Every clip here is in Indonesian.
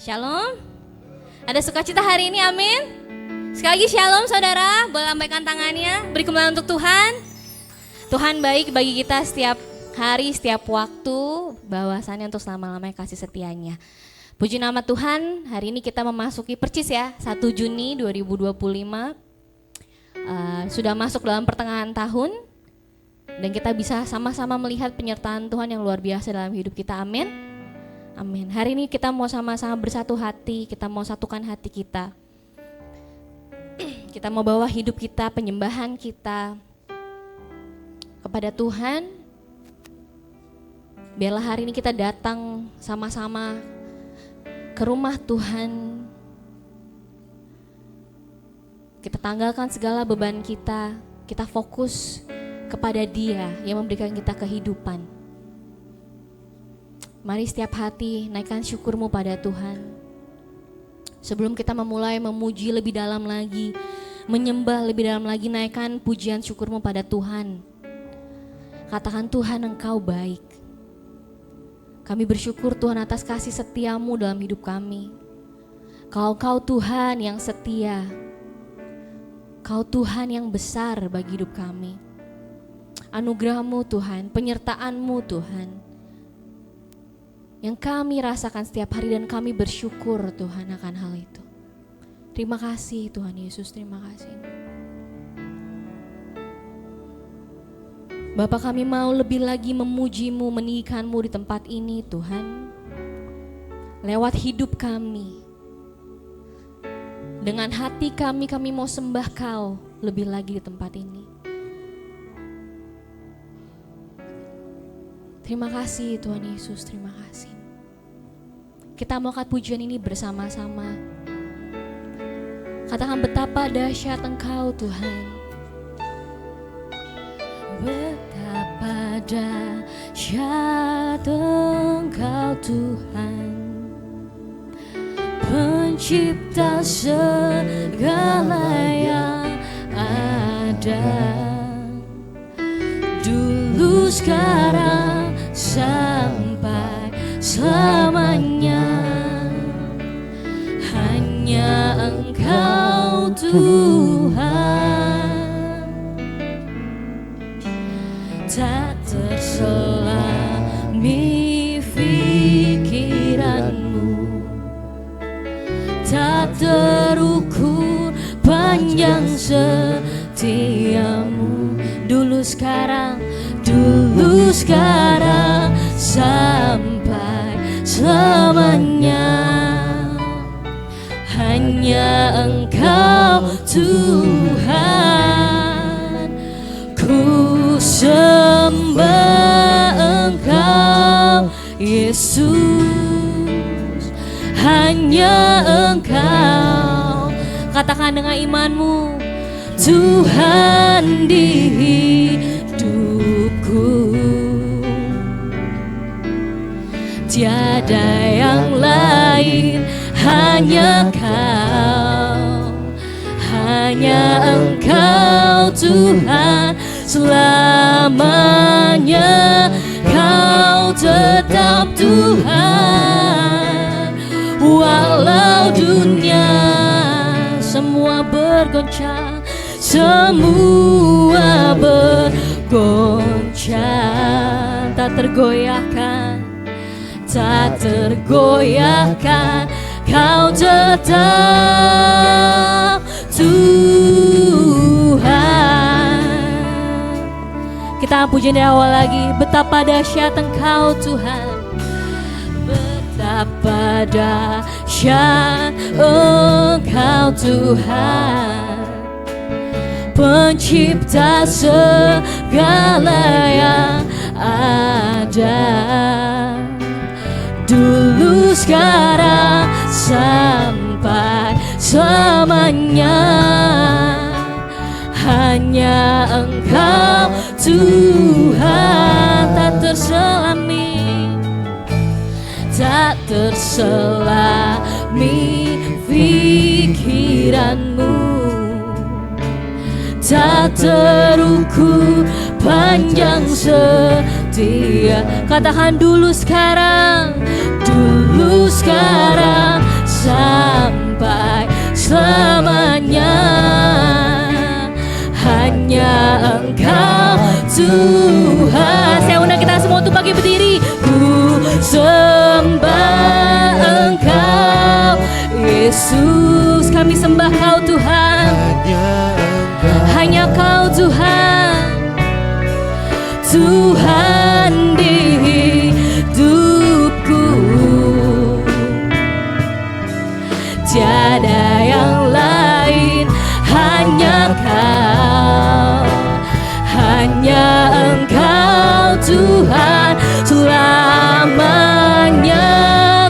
Shalom. Ada sukacita hari ini, amin. Sekali lagi shalom saudara, boleh lambaikan tangannya. Beri kemuliaan untuk Tuhan. Tuhan baik bagi kita setiap hari, setiap waktu, bahwasannya untuk selama-lamanya kasih setianya. Puji nama Tuhan, hari ini kita memasuki percis ya, 1 Juni 2025. Sudah masuk dalam pertengahan tahun. Dan kita bisa sama-sama melihat penyertaan Tuhan yang luar biasa dalam hidup kita, amin. Amin. Hari ini kita mau sama-sama bersatu hati, kita mau satukan hati kita. Kita mau bawa hidup kita, penyembahan kita kepada Tuhan. Biarlah hari ini kita datang sama-sama ke rumah Tuhan. Kita tanggalkan segala beban kita fokus kepada Dia yang memberikan kita kehidupan. Mari setiap hati naikkan syukurmu pada Tuhan. Sebelum kita memulai memuji lebih dalam lagi, menyembah lebih dalam lagi, naikkan pujian syukurmu pada Tuhan. Katakan, Tuhan Engkau baik. Kami bersyukur Tuhan atas kasih setiamu dalam hidup kami. Kau Tuhan yang setia. Kau Tuhan yang besar bagi hidup kami. Anugerah-Mu Tuhan, penyertaan-Mu Tuhan, yang kami rasakan setiap hari dan kami bersyukur Tuhan akan hal itu. Terima kasih Tuhan Yesus, terima kasih. Bapa, kami mau lebih lagi memuji-Mu, meninggikan-Mu di tempat ini Tuhan. Lewat hidup kami, dengan hati kami mau sembah Kau lebih lagi di tempat ini. Terima kasih Tuhan Yesus, terima kasih. Kita mau angkat pujian ini bersama-sama. Katakan, betapa dahsyat Engkau Tuhan. Betapa dahsyat Engkau Tuhan, pencipta segala yang ada, dulu sekarang sampai selamanya. Hanya Engkau Tuhan, tak terselami pikiran-Mu, tak terukur panjang setiamu. Dulu sekarang sampai selamanya. Hanya Engkau Tuhan, ku sembah Engkau Yesus. Hanya Engkau, katakan dengan imanmu, Tuhan di hidupku. Tiada yang lain, hanya Kau, hanya Engkau Tuhan. Selamanya Kau tetap Tuhan. Walau dunia semua bergoncang, semua bergoncang, tak tergoyahkan, tak tergoyahkan. Kau tetap Tuhan. Kita pujian dari awal lagi. Betapa dahsyat Engkau Tuhan, betapa dahsyat Engkau Tuhan, pencipta segala yang ada, dulu sekarang sampai selamanya. Hanya Engkau Tuhan, tak terselami pikiran-Mu, tak terukur panjang setia. Katakan, dulu sekarang Engkau Tuhan. Saya undang kita semua untuk bagi berdiri. Ku sembah Engkau Yesus, kami sembah Kau Tuhan. Hanya Kau Tuhan, Tuhan di hidupku. Tiada yang lain, hanya Kau, hanya Engkau Tuhan. Selamanya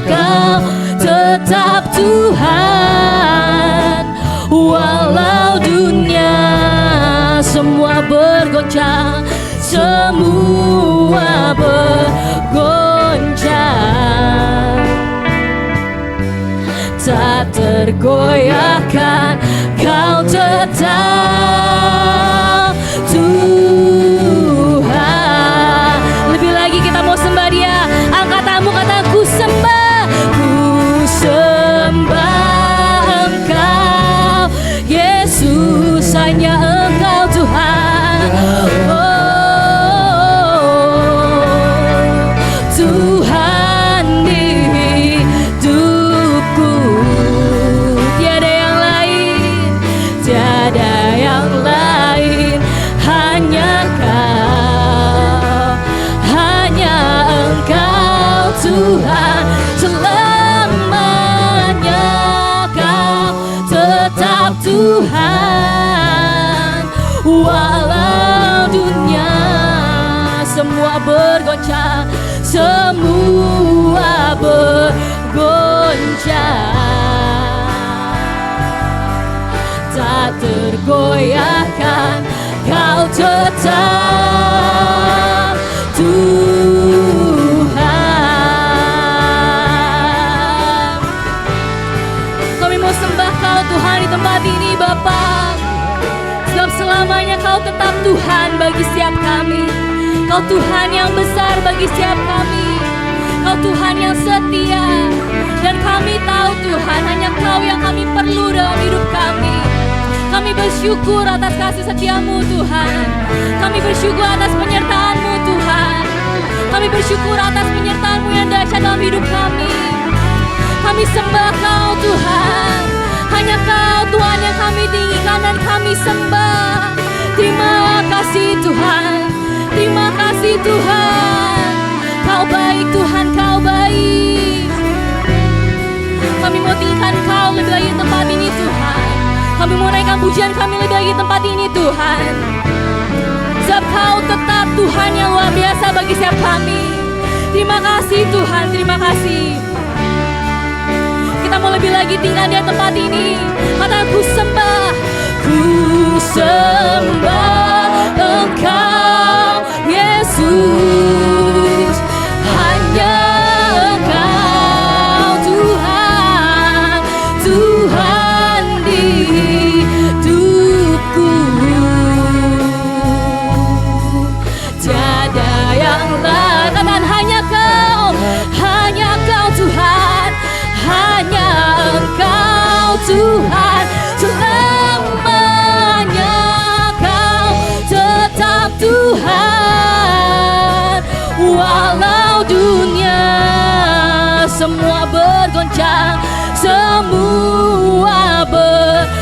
Kau tetap Tuhan. Walau dunia semua bergoncang, semua bergoncang, tak tergoyahkan, Kau tetap Tuhan. Lebih lagi kita mau sembah Dia. Angkat tanganmu, katakan ku sembah, ku sembah Engkau Yesus, hanya Engkau Tuhan. Tuhan di hidupku. Tiada yang lain, tiada yang lain, hanya Kau, hanya Engkau Tuhan. Selamanya Kau tetap Tuhan. Walau dunia semua bergoncang, semua bergoncang, tak tergoyahkan, Kau tetap Tuhan. Kami mau sembah Kau Tuhan di tempat ini Bapa. Sebab selamanya Kau tetap Tuhan bagi setiap kami. Kau Tuhan yang besar bagi setiap kami. Kau Tuhan yang setia. Dan kami tahu Tuhan, hanya Kau yang kami perlu dalam hidup kami. Kami bersyukur atas kasih setiamu Tuhan. Kami bersyukur atas penyertaan-Mu Tuhan. Kami bersyukur atas penyertaan-Mu yang dahsyat dalam hidup kami. Kami sembah Kau Tuhan. Hanya Kau Tuhan yang kami tinggikan dan kami sembah. Terima kasih Tuhan. Terima kasih Tuhan. Kau baik Tuhan, Kau baik. Kami mau tinggikan Kau lebih lagi di tempat ini Tuhan. Kami mau naikkan pujian kami lebih lagi di tempat ini Tuhan. Sebab Kau tetap Tuhan yang luar biasa bagi setiap kami. Terima kasih Tuhan, terima kasih. Kita mau lebih lagi tinggal di tempat ini. Katakan ku sembah, ku sembah Engkau Yesus, hanya Engkau Tuhan, Tuhan di hidupku. Tiada yang lain, katakan hanya Kau, hanya Kau Tuhan, hanya Engkau Tuhan. Selamanya Kau tetap Tuhan. Walau dunia semua bergoncang, semua bergoncang,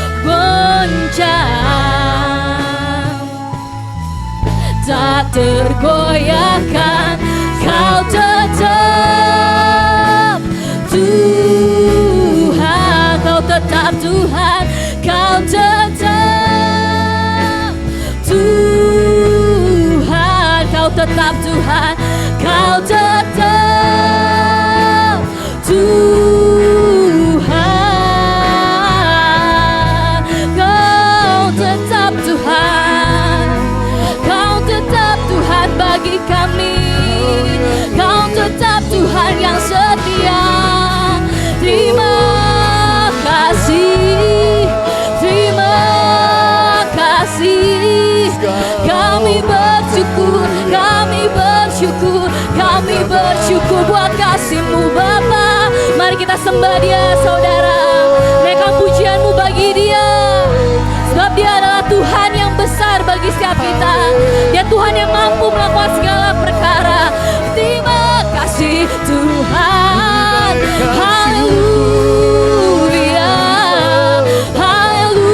tak tergoyahkan, Kau tetap Tuhan. Kau tetap Tuhan, Kau tetap Tuhan. Kau tetap Tuhan, Kau tetap Tuhan. Kau tetap Tuhan, Kau tetap Tuhan bagi kami. Kau tetap Tuhan yang setia. Terima kasih, terima kasih. Kami bersyukur, kami bersyukur, kami bersyukur buat kasih-Mu Bapa. Mari kita sembah Dia saudara. Naikkan pujian-Mu bagi Dia. Sebab Dia adalah Tuhan yang besar bagi setiap kita. Dia Tuhan yang mampu melakukan segala perkara. Terima kasih Tuhan. Haleluya, haleluya.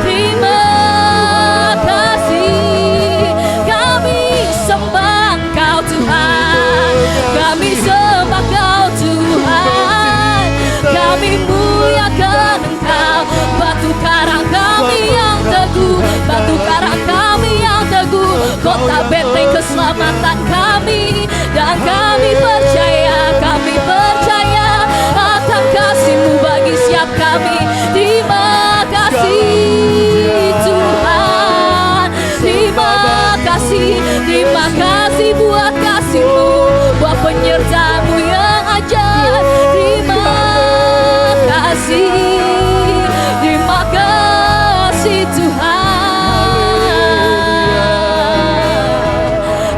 Terima kasih. Kami sembah Engkau Tuhan. Kami sembah Engkau Tuhan. Kami muliakan Engkau. Batu karang kami yang teguh, batu karang kami yang teguh, kota benteng keselamatan kami. Dan kami percaya akan kasih-Mu bagi setiap kami. Terima kasih Tuhan. Terima kasih buat kasih-Mu, buat penyertaan-Mu yang ajaib. Terima kasih Tuhan.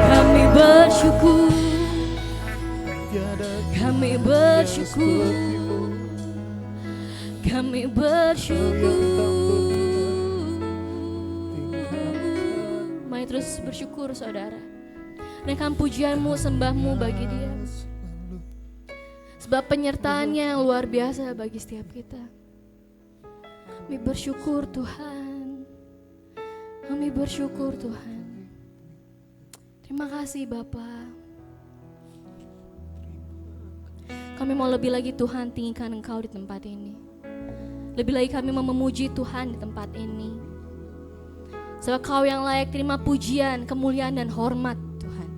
Kami bersyukur, kami bersyukur, kami bersyukur. Mari terus bersyukur saudara. Naikkan pujian-Mu, sembah-Mu bagi Dia. Sebab penyertaannya yang luar biasa bagi setiap kita. Kami bersyukur Tuhan. Kami bersyukur Tuhan. Terima kasih Bapa. Kami mau lebih lagi Tuhan tinggikan Engkau di tempat ini. Lebih lagi kami mau memuji Tuhan di tempat ini. Sebab Kau yang layak terima pujian, kemuliaan dan hormat Tuhan.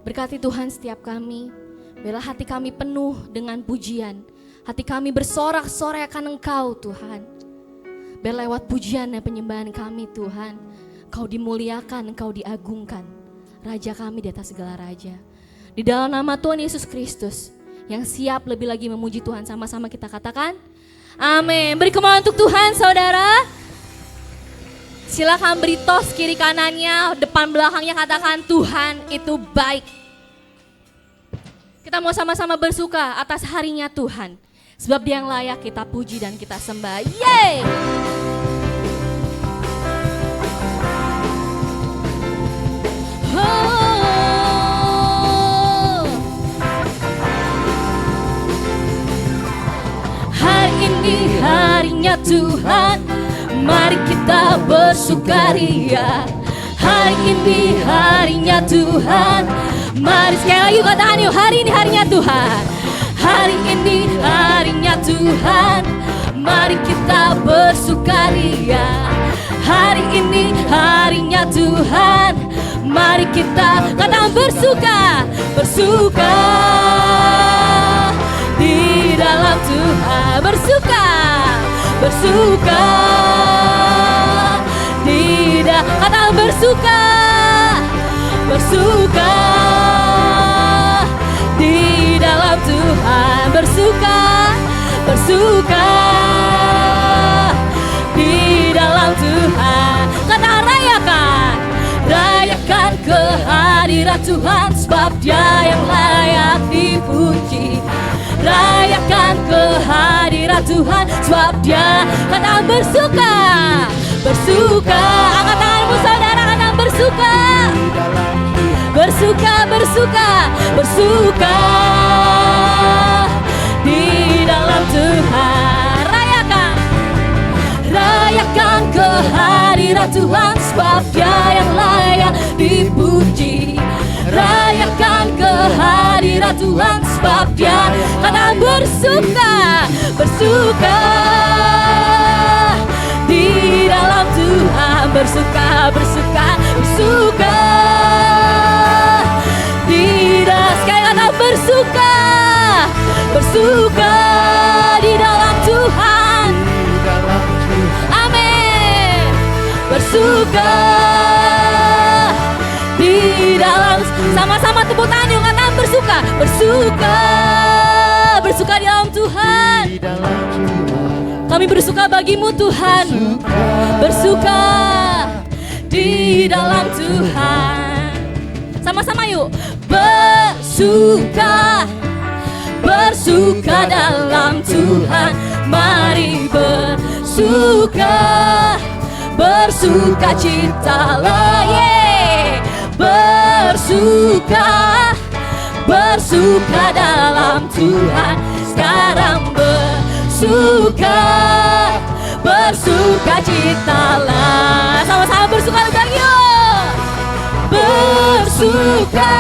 Berkati Tuhan setiap kami. Biarlah hati kami penuh dengan pujian. Hati kami bersorak-sorai akan Engkau Tuhan. Biar lewat pujian dan penyembahan kami Tuhan, Engkau dimuliakan, Engkau diagungkan. Raja kami di atas segala raja. Di dalam nama Tuhan Yesus Kristus yang siap lebih lagi memuji Tuhan, sama-sama kita katakan amin. Beri kemauan untuk Tuhan saudara. Silakan beri tos kiri kanannya, depan belakangnya, katakan Tuhan itu baik. Kita mau sama-sama bersuka atas harinya Tuhan. Sebab Dia yang layak kita puji dan kita sembah. Yeay! Oh. Hari ini harinya Tuhan, mari kita bersukaria. Hari ini harinya Tuhan, mari sekali lagi katakan yuk, hari ini harinya Tuhan. Hari ini harinya Tuhan, mari kita bersukaria. Hari ini harinya Tuhan, mari kita katakan bersuka. Bersuka di dalam Tuhan. Bersuka, bersuka di dalam, katakan bersuka. Bersuka di dalam Tuhan, bersuka, bersuka di dalam Tuhan. Kata rayakan, rayakan kehadiran Tuhan, sebab Dia yang layak dipuji. Rayakan kehadiran Tuhan, sebab Dia, kata bersuka, bersuka. Angkat tanganmu saudara, kata bersuka. Bersuka, bersuka, bersuka di dalam Tuhan. Rayakan, rayakan kehadiran Tuhan, sebab Dia yang layak dipuji. Rayakan kehadiran Tuhan, sebab Dia, kata bersuka, bersuka di dalam Tuhan. Bersuka, bersuka, bersuka. Sekali kata bersuka, bersuka di dalam Tuhan. Amin. Bersuka di dalam, sama-sama tepuk tangan yuk, kata bersuka, bersuka, bersuka di dalam Tuhan. Kami bersuka bagimu Tuhan, bersuka di dalam Tuhan. Sama-sama yuk. Bersuka, bersuka dalam Tuhan. Mari bersuka. bersuka, bersuka citalah, bersuka, bersuka dalam Tuhan. Sekarang bersuka, bersuka citalah. Sama-sama bersuka lagi yuk. Bersuka,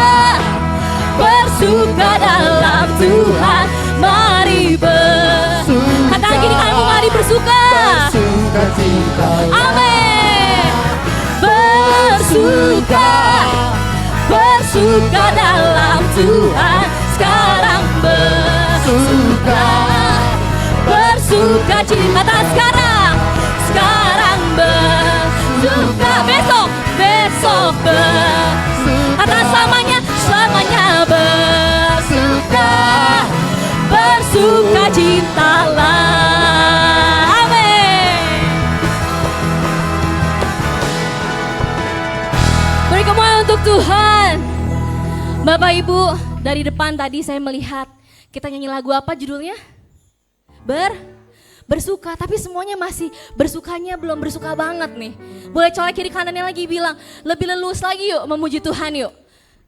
bersuka dalam Tuhan. Mari bersuka. Katakan gini kamu, mari bersuka. Bersuka cita. Amin. Bersuka, bersuka dalam Tuhan. Sekarang bersuka, bersuka cita. Sekarang, sekarang bersuka. Besok, besok bersuka. Kata selamanya, selamanya bersuka, bersuka citalah. Amin. Beri kemuliaan untuk Tuhan. Bapak Ibu, dari depan tadi saya melihat kita nyanyi lagu apa judulnya? Bersuka, tapi semuanya masih bersukanya belum bersuka banget nih. Boleh colek kiri kanannya lagi bilang, lebih leluas lagi yuk memuji Tuhan yuk.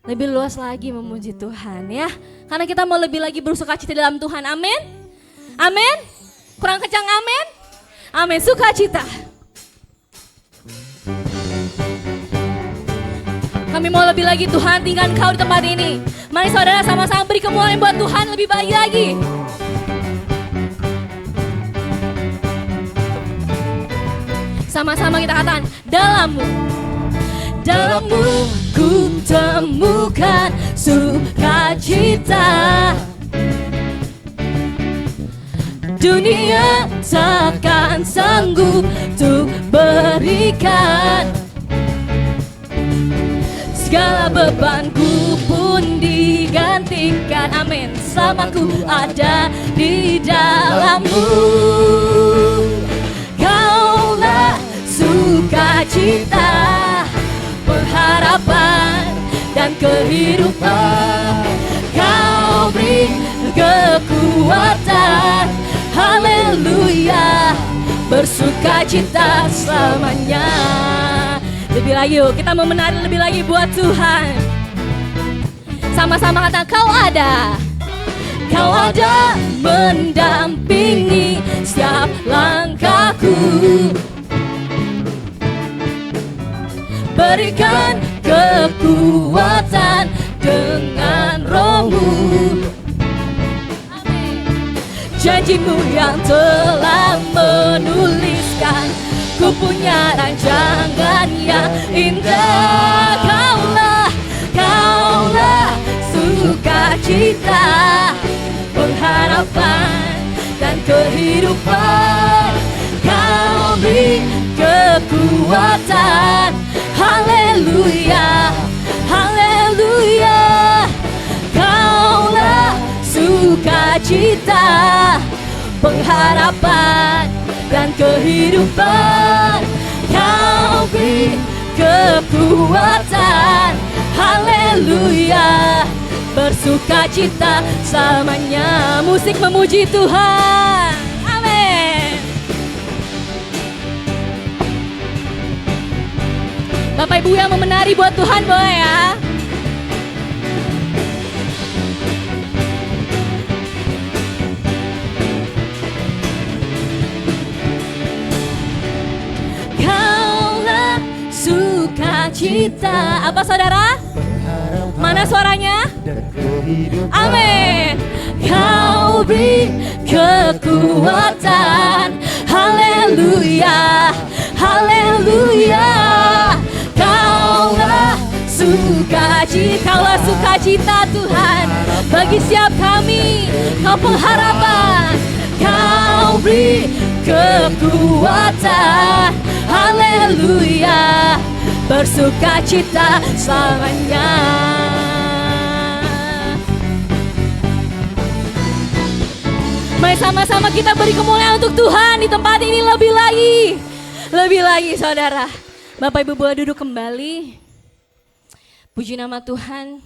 Lebih luas lagi memuji Tuhan ya. Karena kita mau lebih lagi bersuka cita dalam Tuhan, amin. Amin. Kurang kencang amin. Amin, sukacita. Kami mau lebih lagi Tuhan tinggal Engkau di tempat ini. Mari saudara sama-sama beri kemuliaan buat Tuhan lebih baik lagi. Sama-sama kita katakan, dalammu, dalammu ku temukan sukacita. Dunia takkan sanggup untuk berikan. Segala bebanku pun digantikan. Amin. Selamaku ada di dalammu. Kaulah sukacita, pengharapan dan kehidupan. Kau beri kekuatan. Haleluya, bersukacita selamanya. Lebih lagi yuk, kita mau menari lebih lagi buat Tuhan. Sama-sama kata, kau ada mendampingi setiap langkahku. Berikan kekuatan dengan Roh-Mu. Janjimu yang telah menuliskan, ku punya rancangan yang indah. Kaulah sukacita, pengharapan dan kehidupan. Kau beri kekuatan. Haleluya, haleluya. Kaulah sukacita, pengharapan dan kehidupan. Kau beri kekuatan. Haleluya, bersukacita selamanya. Musik memuji Tuhan. Amin. Bapak Ibu yang mau menari buat Tuhan boleh ya. Sukacita. Apa saudara? Mana suaranya? Amin. Kau beri kekuatan. Haleluya, haleluya. Kaulah sukacita, kaulah sukacita Tuhan bagi setiap kami. Kau pengharapan. Kau beri kekuatan. Haleluya, bersukacita selamanya. Mari sama-sama kita beri kemuliaan untuk Tuhan di tempat ini lebih lagi saudara. Bapak Ibu boleh duduk kembali. Puji nama Tuhan.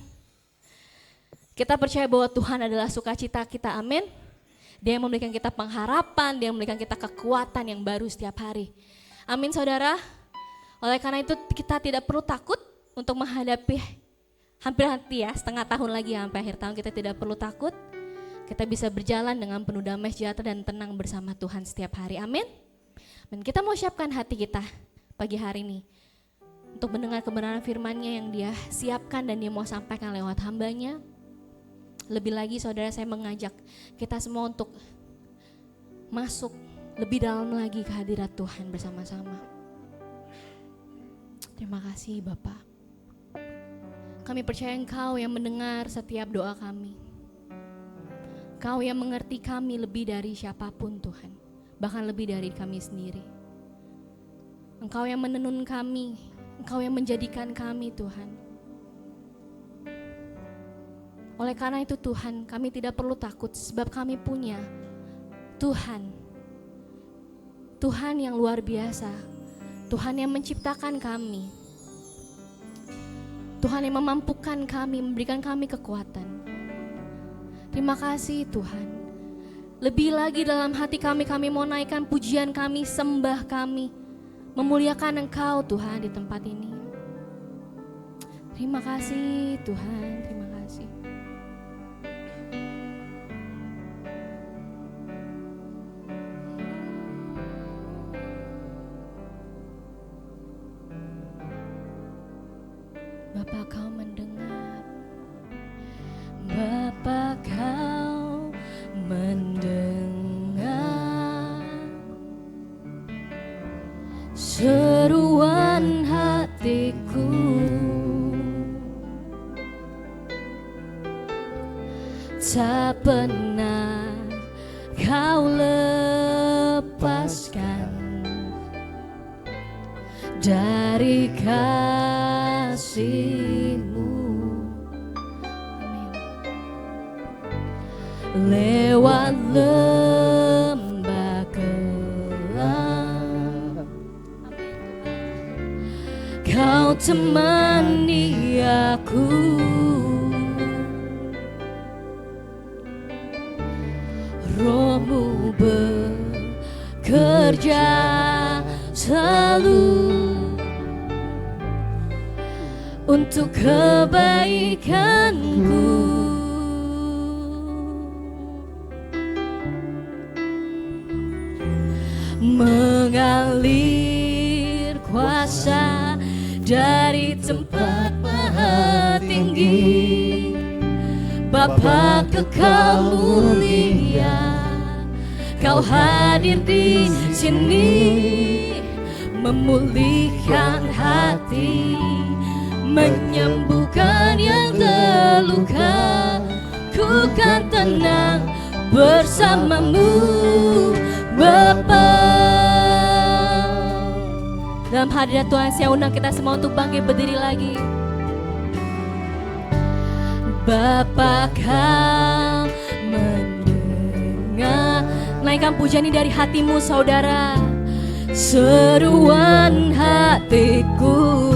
Kita percaya bahwa Tuhan adalah sukacita kita, amin. Dia yang memberikan kita pengharapan, dia yang memberikan kita kekuatan yang baru setiap hari. Amin saudara. Oleh karena itu kita tidak perlu takut untuk menghadapi hampir setengah tahun lagi sampai akhir tahun, kita tidak perlu takut. Kita bisa berjalan dengan penuh damai sejahtera dan tenang bersama Tuhan setiap hari. Amin. Dan kita mau siapkan hati kita pagi hari ini untuk mendengar kebenaran firman-Nya yang Dia siapkan dan Dia mau sampaikan lewat hamba-Nya. Lebih lagi saudara, saya mengajak kita semua untuk masuk lebih dalam lagi ke hadirat Tuhan bersama-sama. Terima kasih Bapa. Kami percaya Engkau yang mendengar setiap doa kami. Engkau yang mengerti kami lebih dari siapapun Tuhan, bahkan lebih dari kami sendiri. Engkau yang menenun kami, Engkau yang menjadikan kami Tuhan. Oleh karena itu Tuhan, kami tidak perlu takut sebab kami punya Tuhan. Tuhan yang luar biasa, Tuhan yang menciptakan kami. Tuhan yang memampukan kami, memberikan kami kekuatan. Terima kasih Tuhan. Lebih lagi dalam hati kami mau naikkan pujian kami, sembah kami, memuliakan Engkau Tuhan di tempat ini. Terima kasih Tuhan, terima kasih. Bapa Kau mendengar, Bapa Kau mendengar seruan hatiku. Tak pernah Kau lepaskan dari kasih-Mu. Lewat lembah gelap, Kau temani aku. Roh-Mu bekerja selalu untuk kebaikanku. Mengalir kuasa dari tempat maha tinggi, Bapa kekal mulia, Kau hadir di sini, memulihkan hati, menyembuhkan yang terluka. Ku kan tenang bersama-Mu Bapa. Dalam hadirat Tuhan saya undang kita semua untuk bangkit berdiri lagi. Bapa Kau mendengar, naikkan pujian ini dari hatimu saudara. Seruan hatiku,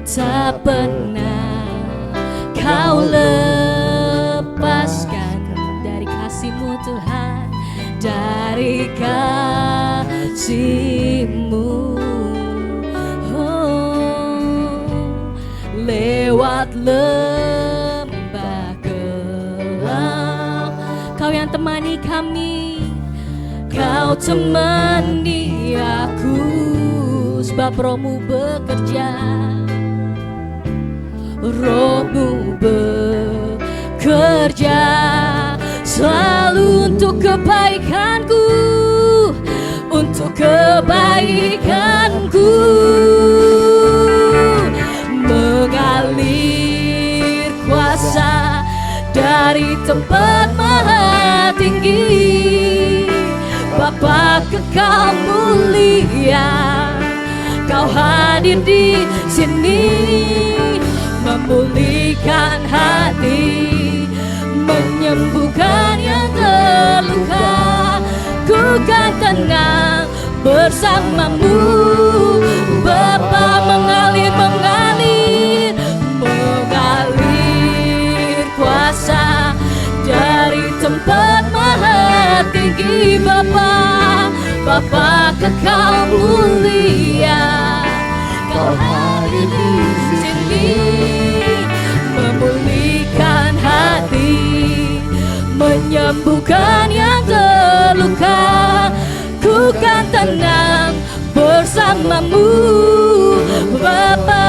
tak pernah Kau lepaskan dari kasih-Mu Tuhan, dari kasih-Mu. Lewat lembah gelap, Kau yang temani kami, Kau temani aku. Sebab Roh-Mu bekerja, Roh-Mu bekerja selalu untuk kebaikanku, untuk kebaikanku. Mengalir kuasa dari tempat maha tinggi, Bapa kekal mulia, Kau hadir di sini, memulihkan hati, menyembuhkan yang terluka. Ku kan tenang bersama-Mu Bapa. Mengalir tinggi Bapa, Bapa kekal mulia. Kau hadir di sini, memulihkan hati, menyembuhkan yang terluka. Ku kan tenang bersamamu Bapa.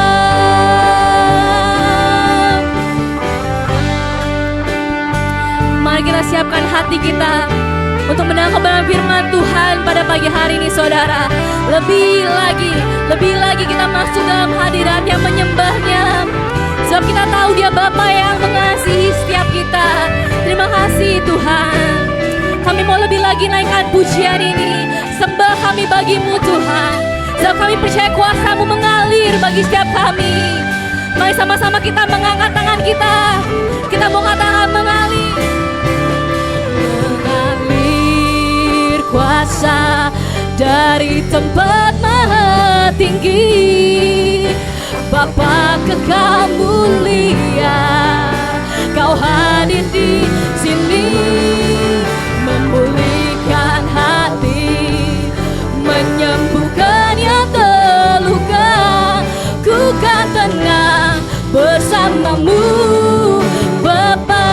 Mari kita siapkan hati kita untuk mendengar kebenaran firman Tuhan pada pagi hari ini, saudara. Lebih lagi kita masuk dalam hadirat-Nya, menyembah-Nya. Sebab kita tahu Dia Bapa yang mengasihi setiap kita. Terima kasih Tuhan. Kami mau lebih lagi naikkan pujian ini. Sembah kami bagi-Mu Tuhan. Sebab kami percaya kuasa-Mu mengalir bagi setiap kami. Mari sama-sama kita mengangkat tangan kita. Kita mau katakan mengalir. Mengalir kuasa dari tempat maha tinggi. Bapa kekal mulia, Kau hadir di sini, memulihkan hati, menyembuhkan yang terluka. Ku kan tenang bersamamu Bapa.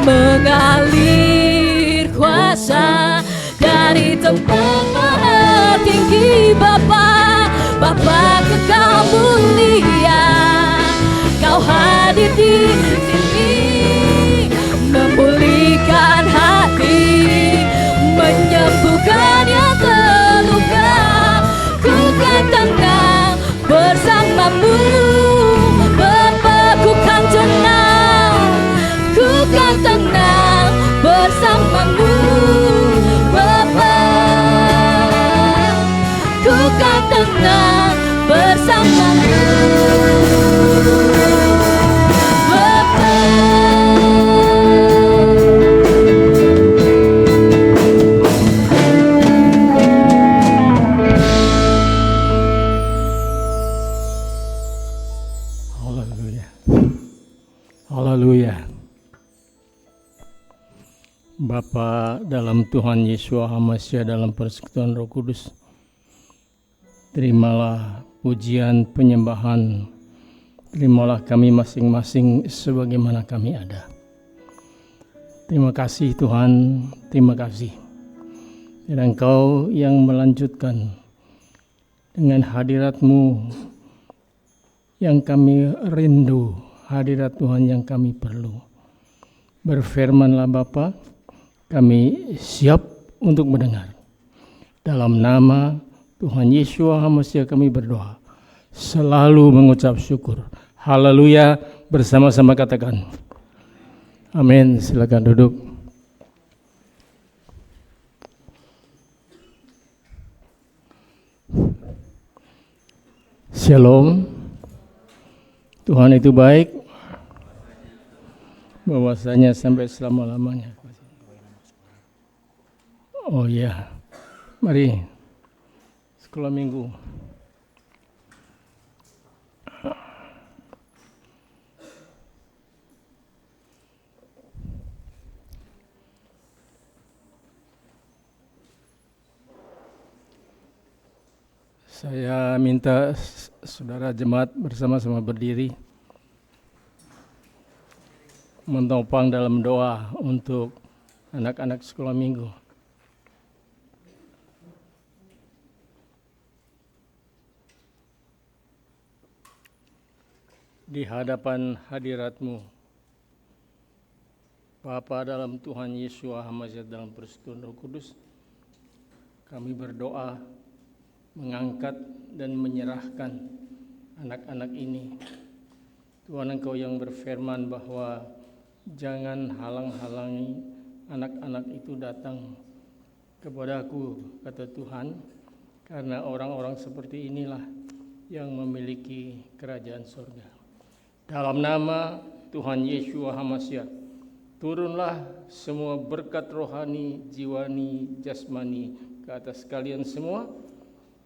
Mengalir kuasa dari tempat maha tinggi Bapa, Bapa kekal mulia, Kau hadir di sini, memulihkan hati, menyembuhkan yang terluka. Ku kan tenang bersamamu Bapa, ku kan tenang, ku kan tenang bersamamu Bapa, ku kan tenang bersamamu Bapa. Haleluya. Haleluya. Bapa dalam Tuhan Yesus Hamasiah dalam persekutuan Roh Kudus, terimalah pujian penyembahan, terimalah kami masing-masing sebagaimana kami ada. Terima kasih Tuhan, terima kasih. Dan Engkau yang melanjutkan dengan hadirat-Mu yang kami rindu, hadirat Tuhan yang kami perlu. Berfirmanlah Bapa, kami siap untuk mendengar. Dalam nama Tuhan Yesus Hamasiah kami berdoa, selalu mengucap syukur. Haleluya, bersama-sama katakan amin. Silakan duduk. Shalom. Tuhan itu baik, bahwasanya sampai selama-lamanya. Oh ya, mari sekolah minggu. Saya minta saudara jemaat bersama-sama berdiri, mentopang dalam doa untuk anak-anak sekolah minggu. Di hadapan hadirat-Mu, Bapa dalam Tuhan Yesus Hamasiah dalam persekutuan Roh Kudus, kami berdoa mengangkat dan menyerahkan anak-anak ini. Tuhan, Engkau yang berfirman bahwa jangan halang-halangi anak-anak itu datang kepadaku, kata Tuhan, karena orang-orang seperti inilah yang memiliki kerajaan surga. Dalam nama Tuhan Yesus Hamasiah, turunlah semua berkat rohani, jiwani, jasmani ke atas kalian semua.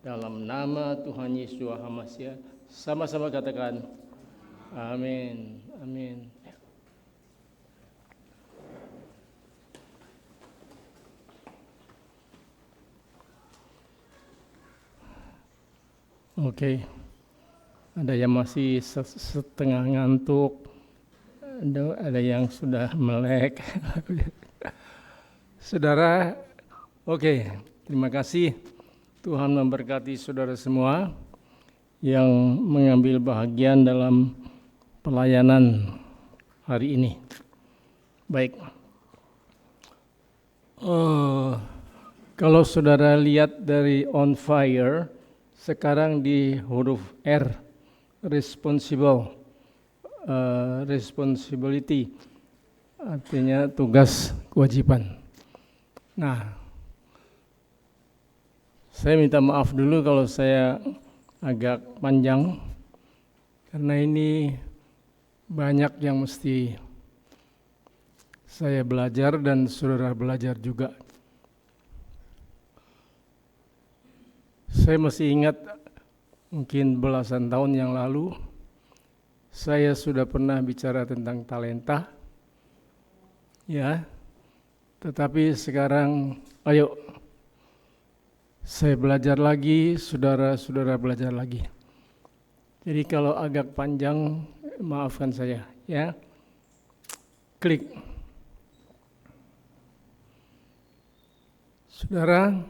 Dalam nama Tuhan Yesus Hamasiah, sama-sama katakan Amin. Amin. Oke. Ada yang masih setengah ngantuk. Ada yang sudah melek. Saudara, oke, terima kasih. Tuhan memberkati saudara semua yang mengambil bahagian dalam pelayanan hari ini. Baik. Kalau saudara lihat dari on fire, sekarang di huruf R, responsibility, artinya tugas, kewajiban. Nah, saya minta maaf dulu kalau saya agak panjang, karena ini banyak yang mesti saya belajar dan saudara belajar juga. Saya masih ingat mungkin belasan tahun yang lalu, saya sudah pernah bicara tentang talenta, ya. Tetapi sekarang, ayo, saya belajar lagi, saudara-saudara belajar lagi. Jadi kalau agak panjang, maafkan saya, ya. Klik. Saudara,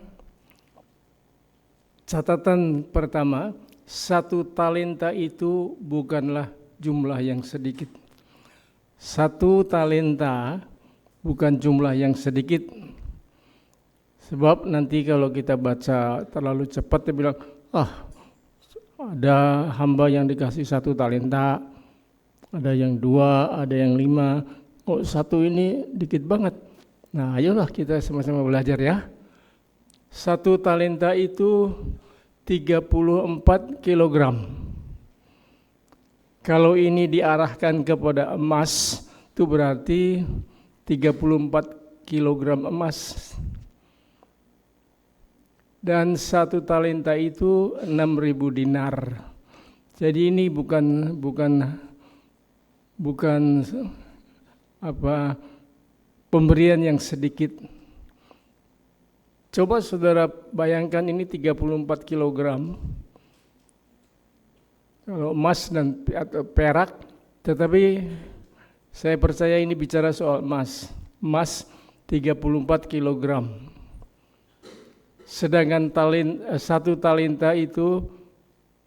catatan pertama, 1 talenta itu bukanlah jumlah yang sedikit. 1 talenta bukan jumlah yang sedikit. Sebab nanti kalau kita baca terlalu cepat, dia bilang, ada hamba yang dikasih 1 talenta, ada yang 2, ada yang 5, 1 ini dikit banget. Nah, ayolah kita sama-sama belajar ya. 1 talenta itu 34 kilogram. Kalau ini diarahkan kepada emas, itu berarti 34 kilogram emas. Dan 1 talenta itu 6.000 dinar. Jadi ini bukan pemberian yang sedikit. Coba saudara bayangkan ini 34 kilogram. Kalau emas dan atau perak, tetapi saya percaya ini bicara soal emas. Emas 34 kilogram. Sedangkan 1 talenta itu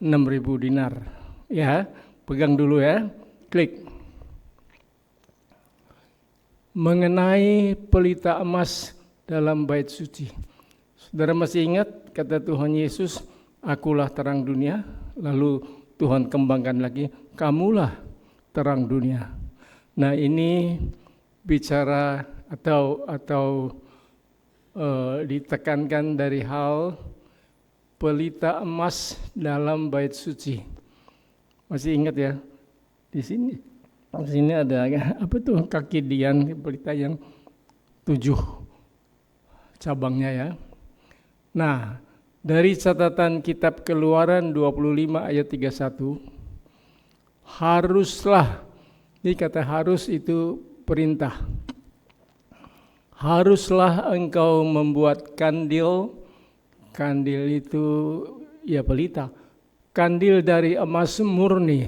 6.000 dinar. Ya, pegang dulu ya. Klik. Mengenai pelita emas dalam bait suci. Saudara masih ingat kata Tuhan Yesus, akulah terang dunia. Lalu Tuhan kembangkan lagi, kamulah terang dunia. Nah ini bicara atau ditekankan dari hal pelita emas dalam bait suci. Masih ingat ya? Di sini ada apa tuh kaki dian pelita yang 7 cabangnya ya. Nah, dari catatan kitab Keluaran 25 ayat 31, haruslah, ini kata harus itu perintah. Haruslah engkau membuat kandil itu ya pelita. Kandil dari emas murni.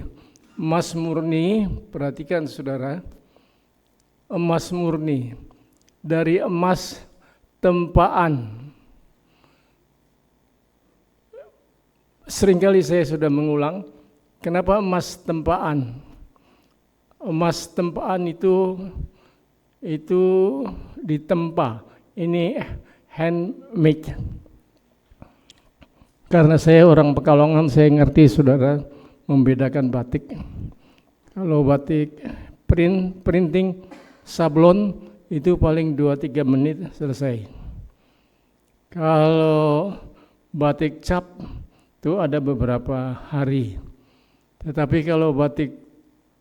Emas murni, perhatikan saudara, emas murni. Dari emas tempaan. Seringkali saya sudah mengulang, kenapa emas tempaan? Emas tempaan itu ditempa. Ini handmade. Karena saya orang Pekalongan, saya ngerti saudara membedakan batik. Kalau batik printing, sablon itu paling 2-3 menit selesai. Kalau batik cap itu ada beberapa hari. Tetapi kalau batik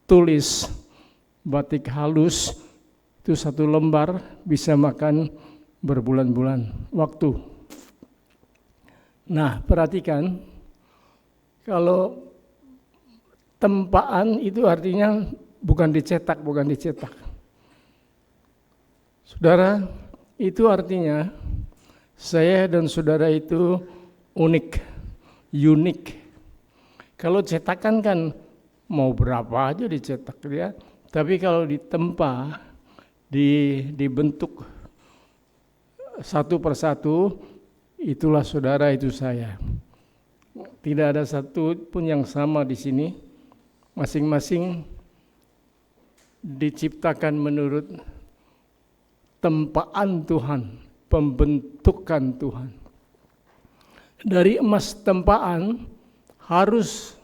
tulis, batik halus, itu 1 lembar bisa makan berbulan-bulan waktu. Nah, perhatikan, kalau tempaan itu artinya bukan dicetak. Saudara, itu artinya saya dan saudara itu unik. Kalau cetakan kan mau berapa aja dicetak ya. Tapi kalau ditempa, dibentuk satu persatu, itulah saudara, itu saya. Tidak ada satu pun yang sama di sini. Masing-masing diciptakan menurut tempaan Tuhan, pembentukan Tuhan. Dari emas tempaan harus,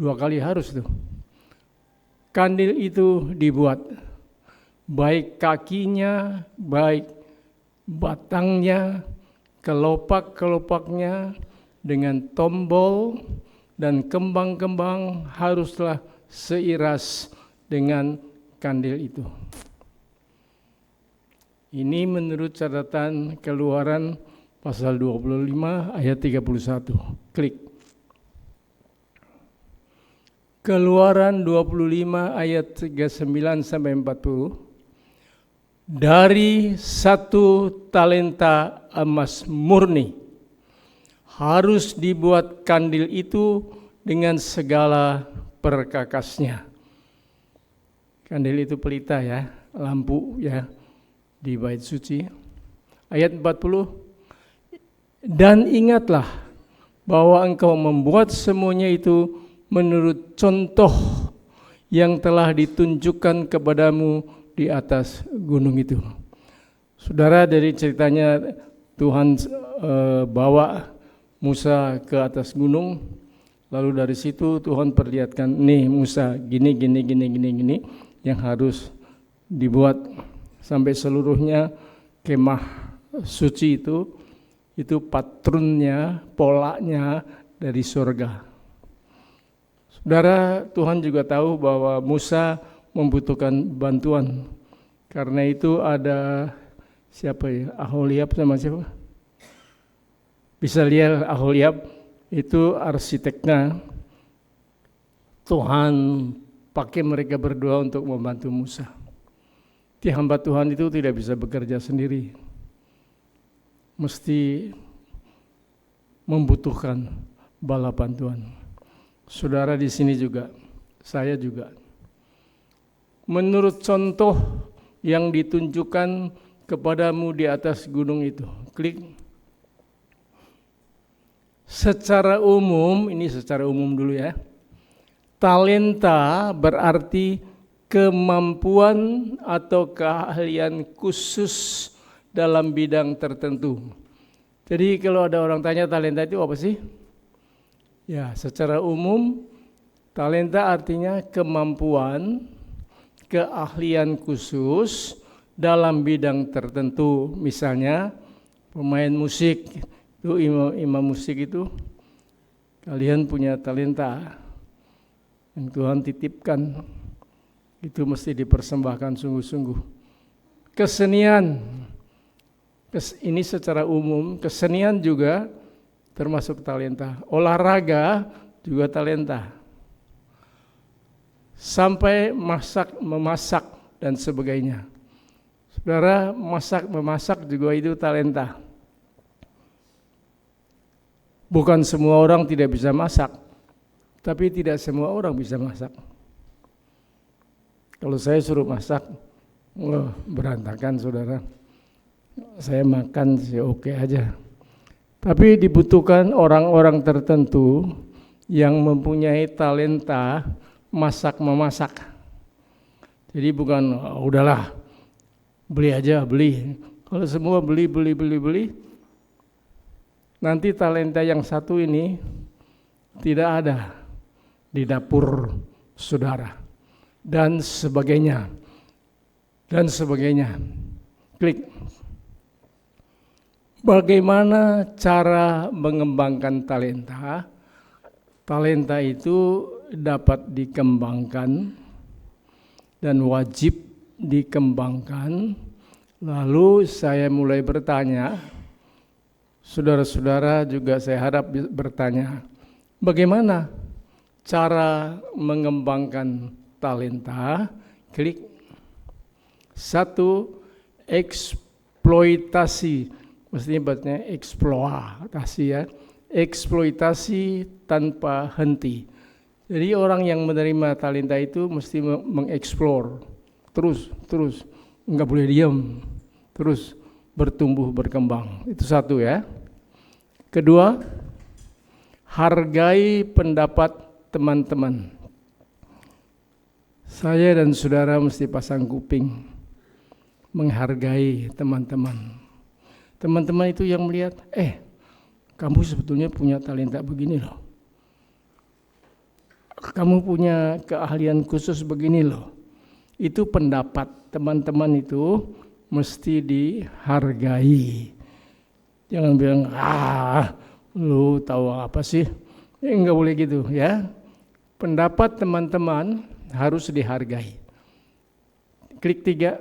2 kali harus tuh, kandil itu dibuat, baik kakinya, baik batangnya, kelopak-kelopaknya, dengan tombol dan kembang-kembang haruslah seiras dengan kandil itu. Ini menurut catatan Keluaran pasal 25 ayat 31. Klik. Keluaran 25 ayat 39 sampai 40. Dari 1 talenta emas murni harus dibuat kandil itu dengan segala perkakasnya. Kandil itu pelita ya, lampu ya di bait suci. Ayat 40. Dan ingatlah bahwa engkau membuat semuanya itu menurut contoh yang telah ditunjukkan kepadamu di atas gunung itu. Saudara, dari ceritanya Tuhan bawa Musa ke atas gunung, lalu dari situ Tuhan perlihatkan, nih Musa, gini yang harus dibuat sampai seluruhnya kemah suci itu patrunnya, polanya dari surga. Saudara, Tuhan juga tahu bahwa Musa membutuhkan bantuan. Karena itu ada siapa ya? Aholiab sama siapa? Bisaliel, Aholiab itu arsiteknya. Tuhan pakai mereka berdua untuk membantu Musa. Hamba Tuhan itu tidak bisa bekerja sendiri. Mesti membutuhkan balapan Tuhan. Saudara di sini juga, saya juga. Menurut contoh yang ditunjukkan kepadamu di atas gunung itu. Klik. Secara umum, ini secara umum dulu ya. Talenta berarti kemampuan atau keahlian khusus dalam bidang tertentu. Jadi kalau ada orang tanya talenta itu apa sih? Ya, secara umum talenta artinya kemampuan, keahlian khusus dalam bidang tertentu. Misalnya pemain musik, itu imam musik itu kalian punya talenta yang Tuhan titipkan, itu mesti dipersembahkan sungguh-sungguh. Kesenian, ini secara umum, kesenian juga termasuk talenta. Olahraga juga talenta. Sampai memasak dan sebagainya. Saudara, memasak juga itu talenta. Bukan semua orang tidak bisa masak, tapi tidak semua orang bisa masak. Kalau saya suruh masak, berantakan saudara. Saya makan sih oke aja. Tapi dibutuhkan orang-orang tertentu yang mempunyai talenta memasak. Jadi bukan udahlah beli aja. Kalau semua beli, nanti talenta yang satu ini tidak ada di dapur saudara dan sebagainya. Klik. Bagaimana cara mengembangkan talenta? Talenta itu dapat dikembangkan dan wajib dikembangkan. Lalu saya mulai bertanya, saudara-saudara juga saya harap bertanya, bagaimana cara mengembangkan talenta, klik. 1, eksploitasi, mestinya bacanya eksploitasi ya, eksploitasi tanpa henti. Jadi orang yang menerima talenta itu mesti mengeksplor, terus, nggak boleh diam, terus bertumbuh berkembang. Itu 1 ya. Kedua, hargai pendapat teman-teman. Saya dan saudara mesti pasang kuping, menghargai teman-teman. Teman-teman itu yang melihat, kamu sebetulnya punya talenta begini loh. Kamu punya keahlian khusus begini loh. Itu pendapat teman-teman itu mesti dihargai. Jangan bilang, lu tahu apa sih? Enggak boleh gitu ya. Pendapat teman-teman harus dihargai. Klik 3.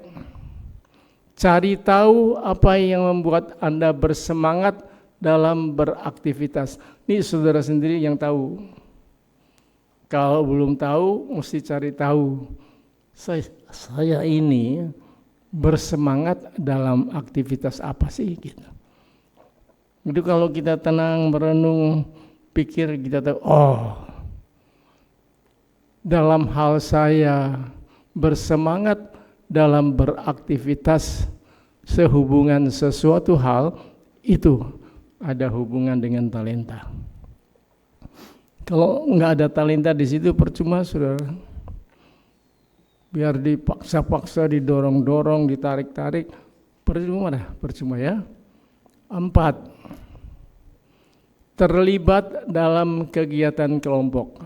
Cari tahu apa yang membuat Anda bersemangat dalam beraktivitas. Ini saudara sendiri yang tahu. Kalau belum tahu, mesti cari tahu. Saya ini bersemangat dalam aktivitas apa sih? Gitu. Itu kalau kita tenang, merenung, pikir, kita tahu, dalam hal saya bersemangat dalam beraktivitas sehubungan sesuatu hal, itu ada hubungan dengan talenta. Kalau nggak ada talenta di situ percuma, saudara. Biar dipaksa-paksa, didorong-dorong, ditarik-tarik, percuma ya. 4, terlibat dalam kegiatan kelompok.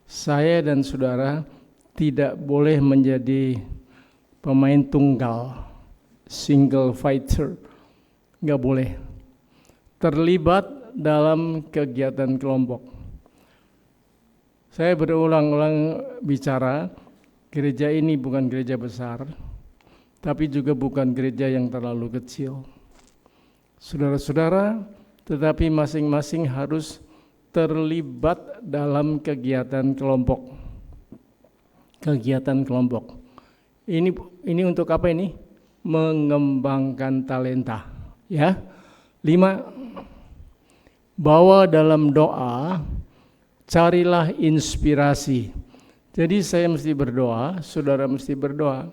Saya dan saudara tidak boleh menjadi pemain tunggal, single fighter, nggak boleh. Terlibat dalam kegiatan kelompok. Saya berulang-ulang bicara, gereja ini bukan gereja besar, tapi juga bukan gereja yang terlalu kecil. Saudara-saudara, tetapi masing-masing harus terlibat dalam kegiatan kelompok. Kegiatan kelompok. Ini untuk apa ini? Mengembangkan talenta. Ya. 5. Bawa dalam doa, carilah inspirasi. Jadi saya mesti berdoa, saudara mesti berdoa,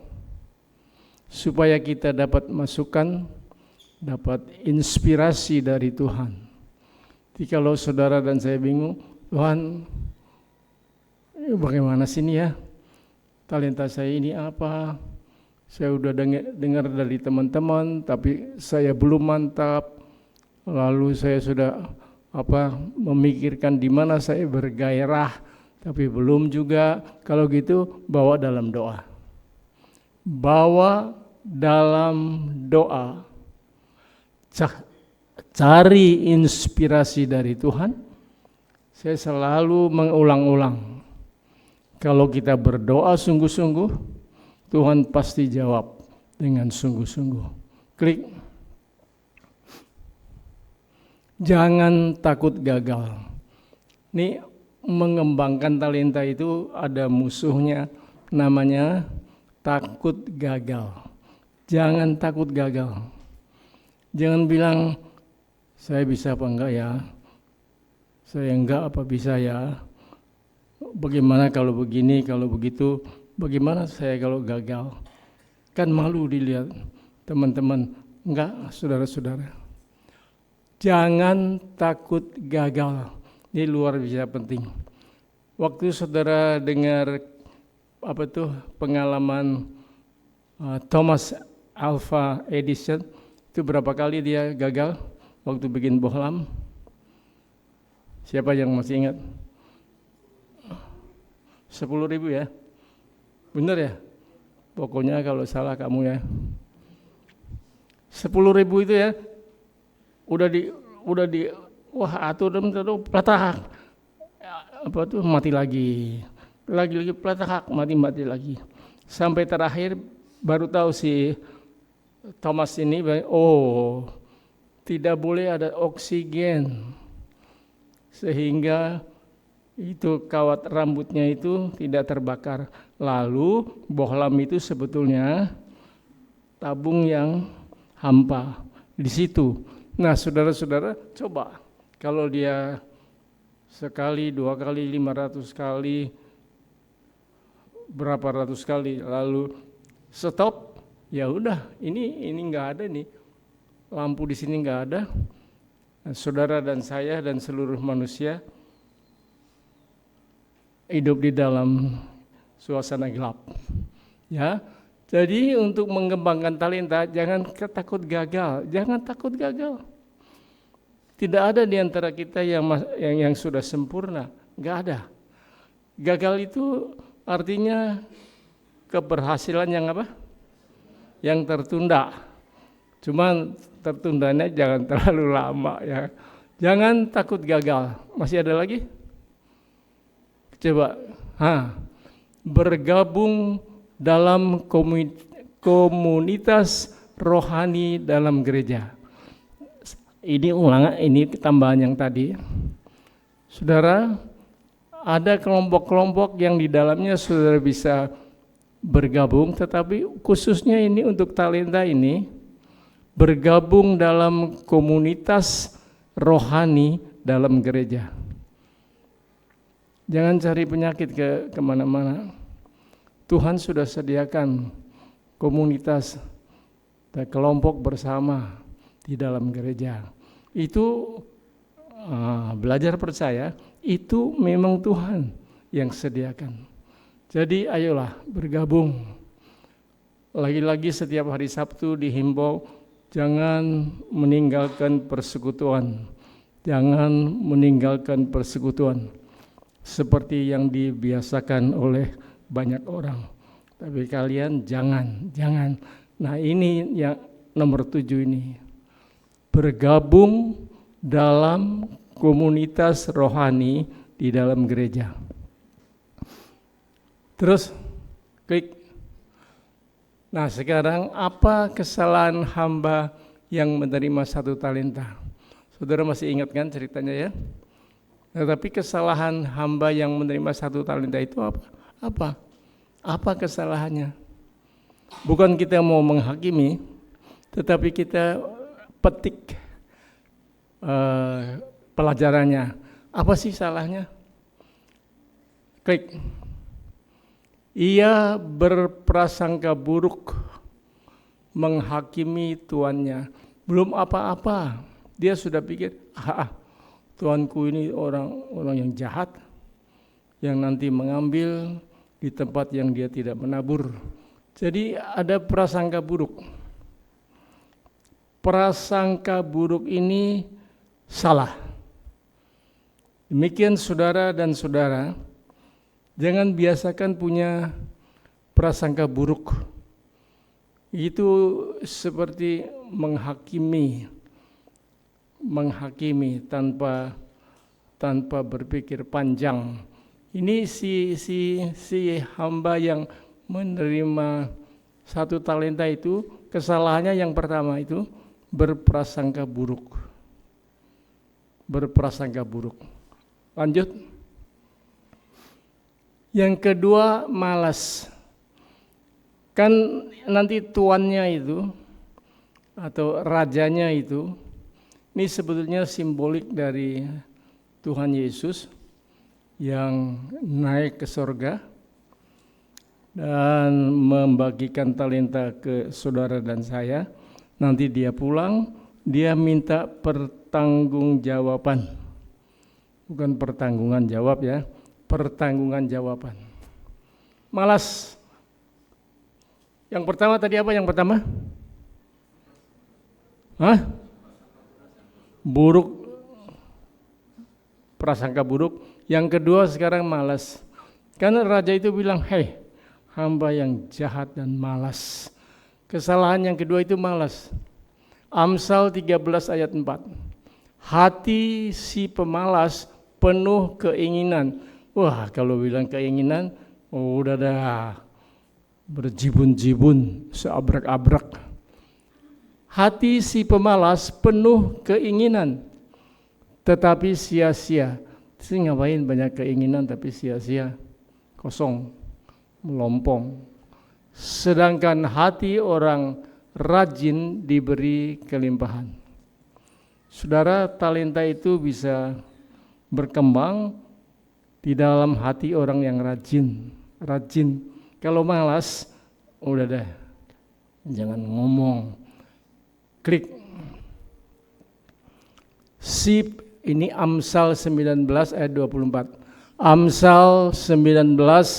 supaya kita dapat masukan, dapat inspirasi dari Tuhan. Jadi kalau saudara dan saya bingung, Tuhan, bagaimana sih ini ya? Talenta saya ini apa? Saya udah dengar dari teman-teman, tapi saya belum mantap. Lalu saya sudah memikirkan di mana saya bergairah, tapi belum juga. Kalau gitu, bawa dalam doa. Bawa dalam doa. Cari inspirasi dari Tuhan. Saya selalu mengulang-ulang. Kalau kita berdoa sungguh-sungguh, Tuhan pasti jawab dengan sungguh-sungguh. Klik. Jangan takut gagal. Ini mengembangkan talenta itu ada musuhnya, namanya takut gagal. Jangan takut gagal. Jangan bilang, saya bisa apa enggak ya? Saya enggak apa bisa ya? Bagaimana kalau begini, kalau begitu? Bagaimana saya kalau gagal? Kan malu dilihat teman-teman. Enggak, saudara-saudara. Jangan takut gagal. Ini luar biasa penting. Waktu saudara dengar pengalaman Thomas Alva Edison, itu berapa kali dia gagal waktu bikin bohlam? Siapa yang masih ingat? 10.000 ya? Benar ya? Pokoknya kalau salah kamu ya. 10.000 itu ya, udah di atur pelatah, mati lagi pelatah, mati lagi, sampai terakhir baru tahu si Thomas ini, tidak boleh ada oksigen, sehingga itu kawat rambutnya itu tidak terbakar. Lalu bohlam itu sebetulnya tabung yang hampa di situ. Nah, saudara-saudara, coba kalau dia sekali, 2 kali, 500 kali, berapa ratus kali, lalu stop, ya udah, ini nggak ada nih, lampu di sini nggak ada. Nah, saudara dan saya dan seluruh manusia hidup di dalam suasana gelap. Ya, jadi untuk mengembangkan talenta jangan takut gagal, jangan takut gagal. Tidak ada di antara kita yang sudah sempurna, nggak ada. Gagal itu artinya keberhasilan yang apa? Yang tertunda. Cuman tertundanya jangan terlalu lama ya. Jangan takut gagal. Masih ada lagi? Coba, bergabung dalam komunitas rohani dalam gereja. Ini tambahan yang tadi. Saudara, ada kelompok-kelompok yang di dalamnya saudara bisa bergabung, tetapi khususnya ini untuk talenta ini, bergabung dalam komunitas rohani dalam gereja. Jangan cari penyakit kemana-mana. Tuhan sudah sediakan komunitas dan kelompok bersama di dalam gereja. Itu belajar percaya, itu memang Tuhan yang sediakan. Jadi ayolah bergabung. Lagi-lagi setiap hari Sabtu dihimbau jangan meninggalkan persekutuan. Jangan meninggalkan persekutuan. Seperti yang dibiasakan oleh banyak orang. Tapi kalian jangan. Nah, ini yang nomor 7 ini. Bergabung dalam komunitas rohani di dalam gereja. Terus klik. Nah, sekarang apa kesalahan hamba yang menerima 1 talenta? Saudara masih ingat kan ceritanya ya? Tetapi kesalahan hamba yang menerima 1 talenta itu apa? Apa kesalahannya? Bukan kita mau menghakimi, tetapi kita petik pelajarannya. Apa sih salahnya? Klik. Ia berprasangka buruk menghakimi tuannya. Belum apa-apa, dia sudah pikir, tuanku ini orang yang jahat, yang nanti mengambil di tempat yang dia tidak menabur. Jadi ada prasangka buruk. Prasangka buruk ini salah. Demikian saudara dan saudara, jangan biasakan punya prasangka buruk. Itu seperti menghakimi tanpa berpikir panjang. Ini si hamba yang menerima 1 talenta itu, kesalahannya yang pertama itu berprasangka buruk. Berprasangka buruk. Lanjut. Yang kedua, malas. Kan nanti tuannya itu atau rajanya itu, ini sebetulnya simbolik dari Tuhan Yesus yang naik ke surga dan membagikan talenta ke saudara dan saya. Nanti dia pulang, dia minta pertanggungjawaban. Bukan pertanggungan jawab ya, pertanggungan jawaban. Malas. Yang pertama tadi apa yang pertama? Buruk, prasangka buruk. Yang kedua sekarang malas. Karena raja itu bilang, hei hamba yang jahat dan malas. Kesalahan yang kedua itu malas. Amsal 13 ayat 4. Hati si pemalas penuh keinginan. Wah, kalau bilang keinginan, udah dah berjibun-jibun, seabrak-abrak. Hati si pemalas penuh keinginan, tetapi sia-sia. sih ngapain banyak keinginan tapi sia-sia, kosong, melompong. Sedangkan hati orang rajin diberi kelimpahan. Saudara, talenta itu bisa berkembang di dalam hati orang yang rajin. Kalau malas, udah deh, jangan ngomong. Klik. Sip, ini Amsal 19 ayat 24. Amsal 19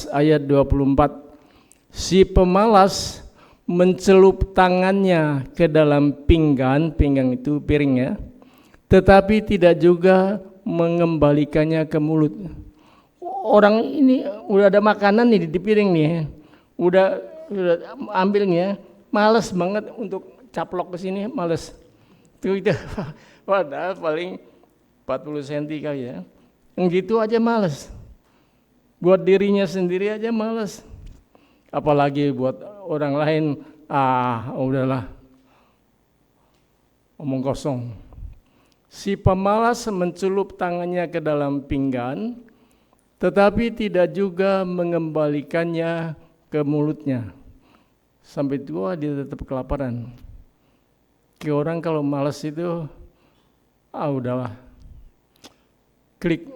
ayat 24. Si pemalas mencelup tangannya ke dalam pinggan itu piring ya, tetapi tidak juga mengembalikannya ke mulut. Orang ini udah ada makanan nih di piring nih, udah ambilnya, males banget untuk caplok ke sini, males. Itu padahal paling 40 cm kali ya. Yang gitu aja males. Buat dirinya sendiri aja males. Apalagi buat orang lain, udahlah. Omong kosong. Si pemalas mencelup tangannya ke dalam pinggan, tetapi tidak juga mengembalikannya ke mulutnya. Sampai tua dia tetap kelaparan. Kayak orang kalau malas itu, udahlah. Klik.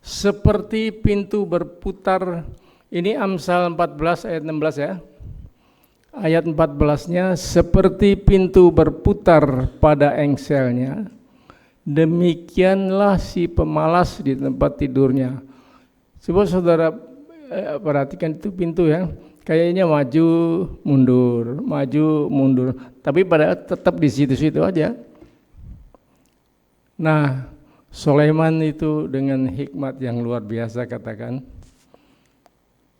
Seperti pintu berputar, ini Amsal 14 ayat 16 ya. Ayat 14-nya, seperti pintu berputar pada engselnya, demikianlah si pemalas di tempat tidurnya. Coba saudara perhatikan itu pintu ya, kayaknya maju mundur, tapi pada tetap di situ-situ aja. Nah, Sulaiman itu dengan hikmat yang luar biasa katakan,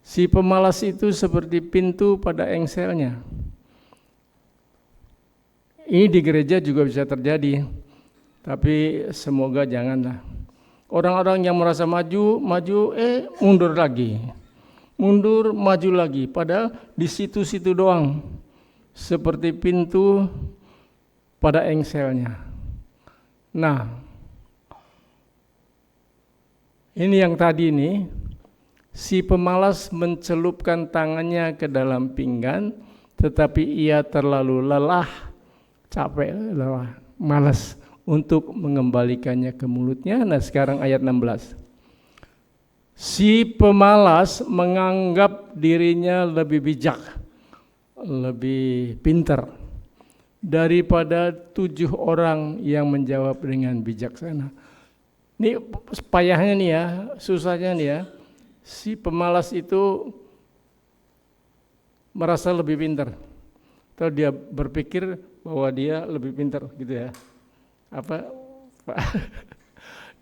si pemalas itu seperti pintu pada engselnya. Ini di gereja juga bisa terjadi, tapi semoga janganlah. Orang-orang yang merasa maju, mundur lagi. Mundur, maju lagi, padahal di situ-situ doang. Seperti pintu pada engselnya. Nah, ini yang tadi ini, si pemalas mencelupkan tangannya ke dalam pinggan, tetapi ia terlalu malas untuk mengembalikannya ke mulutnya. Nah sekarang ayat 16. Si pemalas menganggap dirinya lebih bijak, lebih pintar daripada 7 orang yang menjawab dengan bijaksana. Ini payahnya nih ya, susahnya nih ya. Si pemalas itu merasa lebih pintar. Atau dia berpikir bahwa dia lebih pintar gitu ya.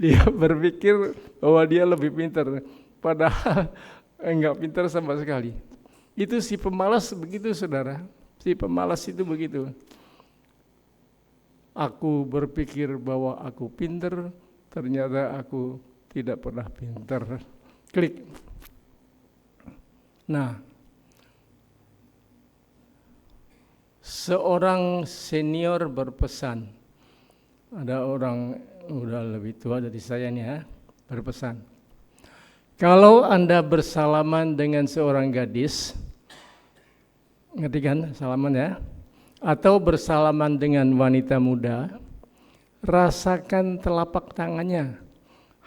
Dia berpikir bahwa dia lebih pintar, padahal enggak pintar sama sekali. Itu si pemalas begitu saudara. Si pemalas itu begitu. Aku berpikir bahwa aku pintar, ternyata aku tidak pernah pintar. Klik. Nah, seorang senior berpesan. Ada orang udah lebih tua dari saya nih ya, berpesan. Kalau Anda bersalaman dengan seorang gadis, ngerti kan salaman ya? Atau bersalaman dengan wanita muda, rasakan telapak tangannya,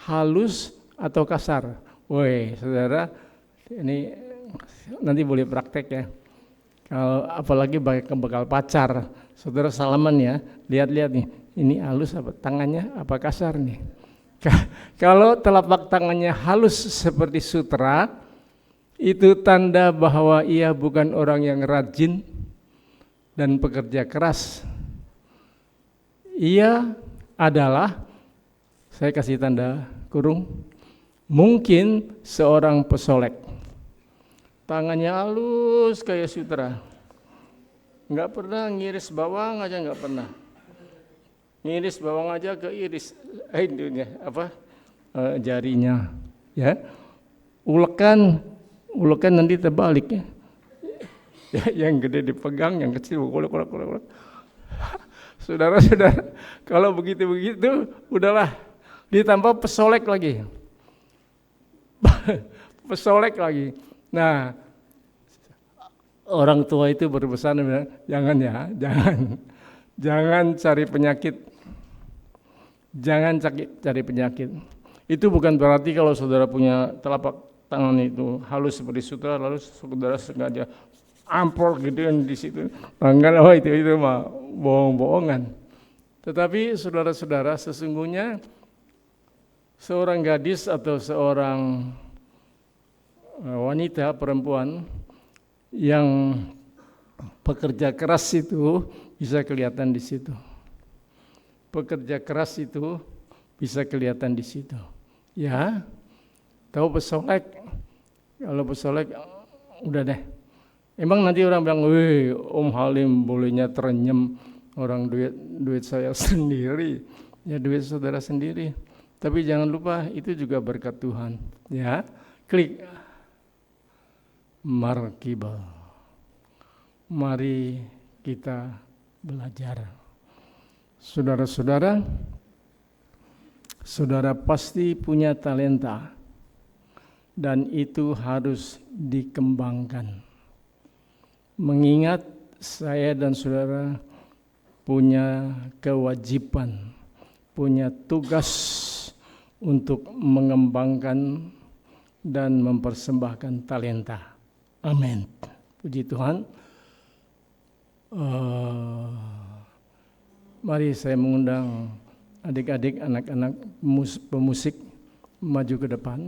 halus atau kasar. Woi, saudara, ini nanti boleh praktek ya. Kalau apalagi bakal pacar, saudara salaman ya, lihat-lihat nih, ini halus apa tangannya, apa kasar nih. Kalau telapak tangannya halus seperti sutra, itu tanda bahwa ia bukan orang yang rajin dan pekerja keras. Ia adalah, saya kasih tanda kurung, mungkin seorang pesolek. Tangannya halus kayak sutra. Enggak pernah ngiris bawang aja, enggak pernah. Ngiris bawang aja ke iris jarinya, ya. Ulekan nanti terbalik ya. Yang gede dipegang, yang kecil kolek. Saudara-saudara, kalau begitu udahlah, ditambah pesolek lagi. Pesolek lagi. Nah, orang tua itu berpesan, jangan ya, jangan cari penyakit. Jangan cari penyakit. Itu bukan berarti kalau saudara punya telapak tangan itu halus seperti sutra, lalu saudara sengaja ampor gitu kan di situ. Enggak, oh itu mah bohong-bohongan. Tetapi saudara-saudara, sesungguhnya seorang gadis atau seorang wanita, perempuan yang pekerja keras itu bisa kelihatan di situ. Pekerja keras itu bisa kelihatan di situ. Ya, tahu pesolek? Kalau pesolek udah deh. Emang nanti orang bilang, wih Om Halim bolehnya terenyem, orang duit saya sendiri, ya duit saudara sendiri. Tapi jangan lupa itu juga berkat Tuhan. Ya, klik Markibel. Mari kita belajar. Saudara-saudara, saudara pasti punya talenta dan itu harus dikembangkan. Mengingat saya dan saudara punya kewajiban, punya tugas untuk mengembangkan dan mempersembahkan talenta. Amin. Puji Tuhan. Mari saya mengundang adik-adik, anak-anak pemusik maju ke depan.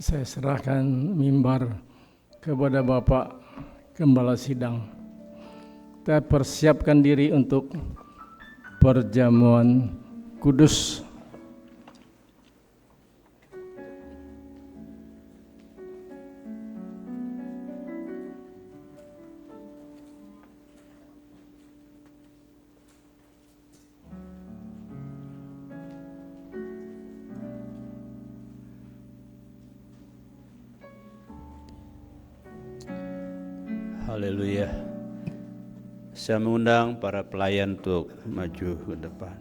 Saya serahkan mimbar kepada Bapak Gembala Sidang. Kita persiapkan diri untuk perjamuan kudus. Haleluya. Saya mengundang para pelayan untuk maju ke depan.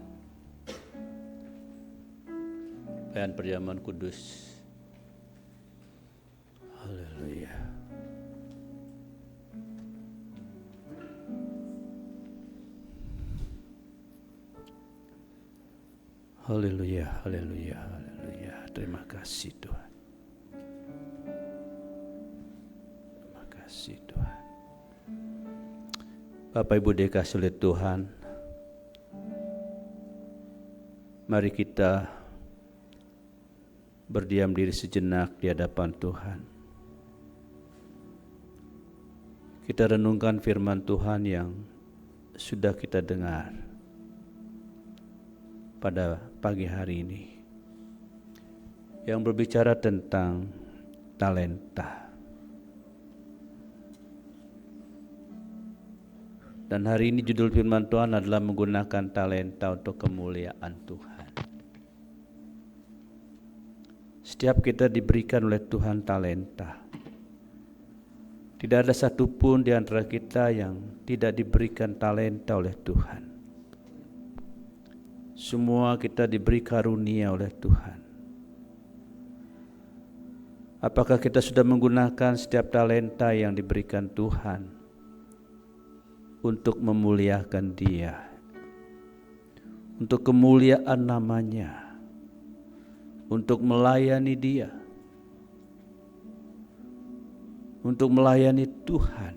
Pelayan perjamuan kudus. Haleluya. Haleluya, haleluya, haleluya. Terima kasih Tuhan. Terima kasih Tuhan. Bapak Ibu dikasih oleh Tuhan, mari kita berdiam diri sejenak di hadapan Tuhan. Kita renungkan firman Tuhan yang sudah kita dengar pada pagi hari ini, yang berbicara tentang talenta. Dan hari ini judul firman Tuhan adalah menggunakan talenta untuk kemuliaan Tuhan. Setiap kita diberikan oleh Tuhan talenta. Tidak ada satupun di antara kita yang tidak diberikan talenta oleh Tuhan. Semua kita diberi karunia oleh Tuhan. Apakah kita sudah menggunakan setiap talenta yang diberikan Tuhan untuk memuliakan Dia, untuk kemuliaan namanya, untuk melayani Dia, untuk melayani Tuhan?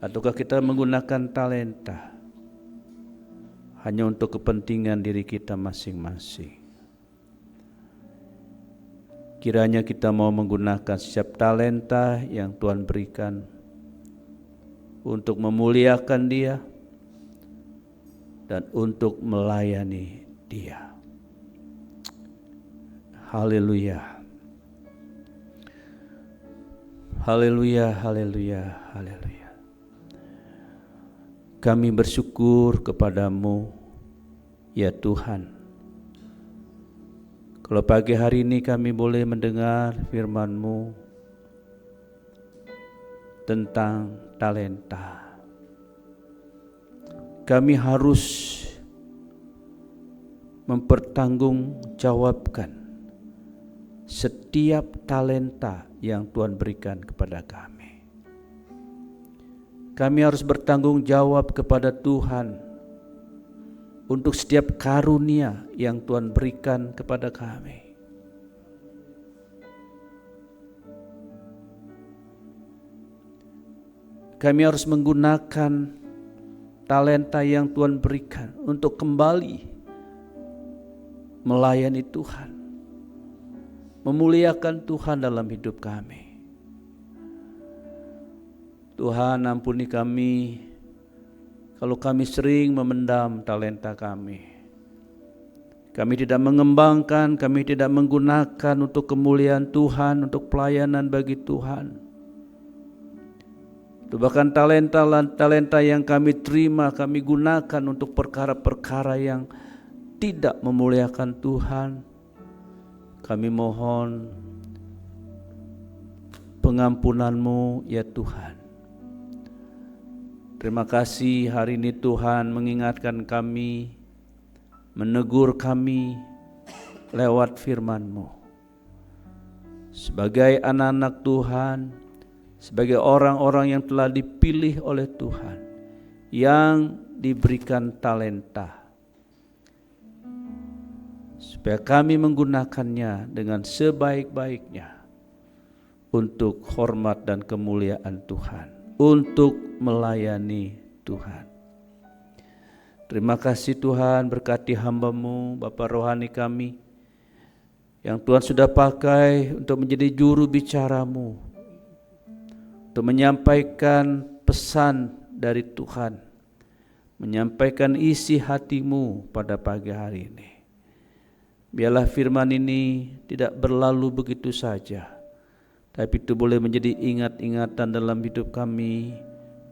Ataukah kita menggunakan talenta hanya untuk kepentingan diri kita masing-masing? Kiranya kita mau menggunakan setiap talenta yang Tuhan berikan untuk memuliakan Dia dan untuk melayani Dia. Haleluya. Haleluya, haleluya, haleluya. Kami bersyukur kepadamu, ya Tuhan, Kalau pagi hari ini kami boleh mendengar firman-Mu tentang talenta, kami harus mempertanggungjawabkan setiap talenta yang Tuhan berikan kepada kami. Kami harus bertanggung jawab kepada Tuhan untuk setiap karunia yang Tuhan berikan kepada kami. Kami harus menggunakan talenta yang Tuhan berikan untuk kembali melayani Tuhan, memuliakan Tuhan dalam hidup kami. Tuhan, ampuni kami kalau kami sering memendam talenta kami. Kami tidak mengembangkan, kami tidak menggunakan untuk kemuliaan Tuhan, untuk pelayanan bagi Tuhan. Bahkan talenta yang kami terima, kami gunakan untuk perkara-perkara yang tidak memuliakan Tuhan. Kami mohon pengampunan-Mu ya Tuhan. Terima kasih hari ini Tuhan mengingatkan kami, menegur kami lewat firman-Mu. Sebagai anak-anak Tuhan, sebagai orang-orang yang telah dipilih oleh Tuhan, yang diberikan talenta, supaya kami menggunakannya dengan sebaik-baiknya untuk hormat dan kemuliaan Tuhan, untuk melayani Tuhan. Terima kasih Tuhan, berkati hamba-Mu, Bapa rohani kami, yang Tuhan sudah pakai untuk menjadi juru bicara-Mu, untuk menyampaikan pesan dari Tuhan, menyampaikan isi hati-Mu pada pagi hari ini. Biarlah firman ini tidak berlalu begitu saja, tapi itu boleh menjadi ingat-ingatan dalam hidup kami,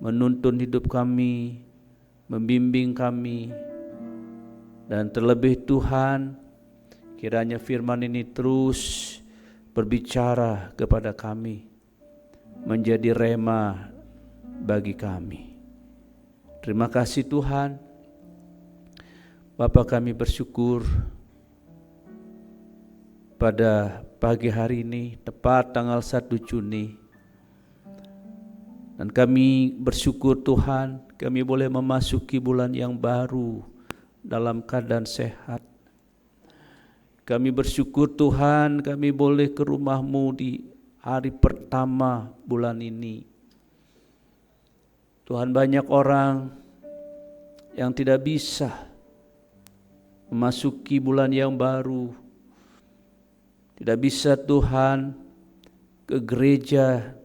menuntun hidup kami, membimbing kami. Dan terlebih Tuhan, kiranya firman ini terus berbicara kepada kami, menjadi rema bagi kami. Terima kasih Tuhan. Bapa, kami bersyukur pada pagi hari ini, tepat tanggal 1 Juni. Dan kami bersyukur Tuhan, kami boleh memasuki bulan yang baru dalam keadaan sehat. Kami bersyukur Tuhan, kami boleh ke rumah-Mu di hari pertama bulan ini. Tuhan, banyak orang yang tidak bisa memasuki bulan yang baru, tidak bisa Tuhan ke gereja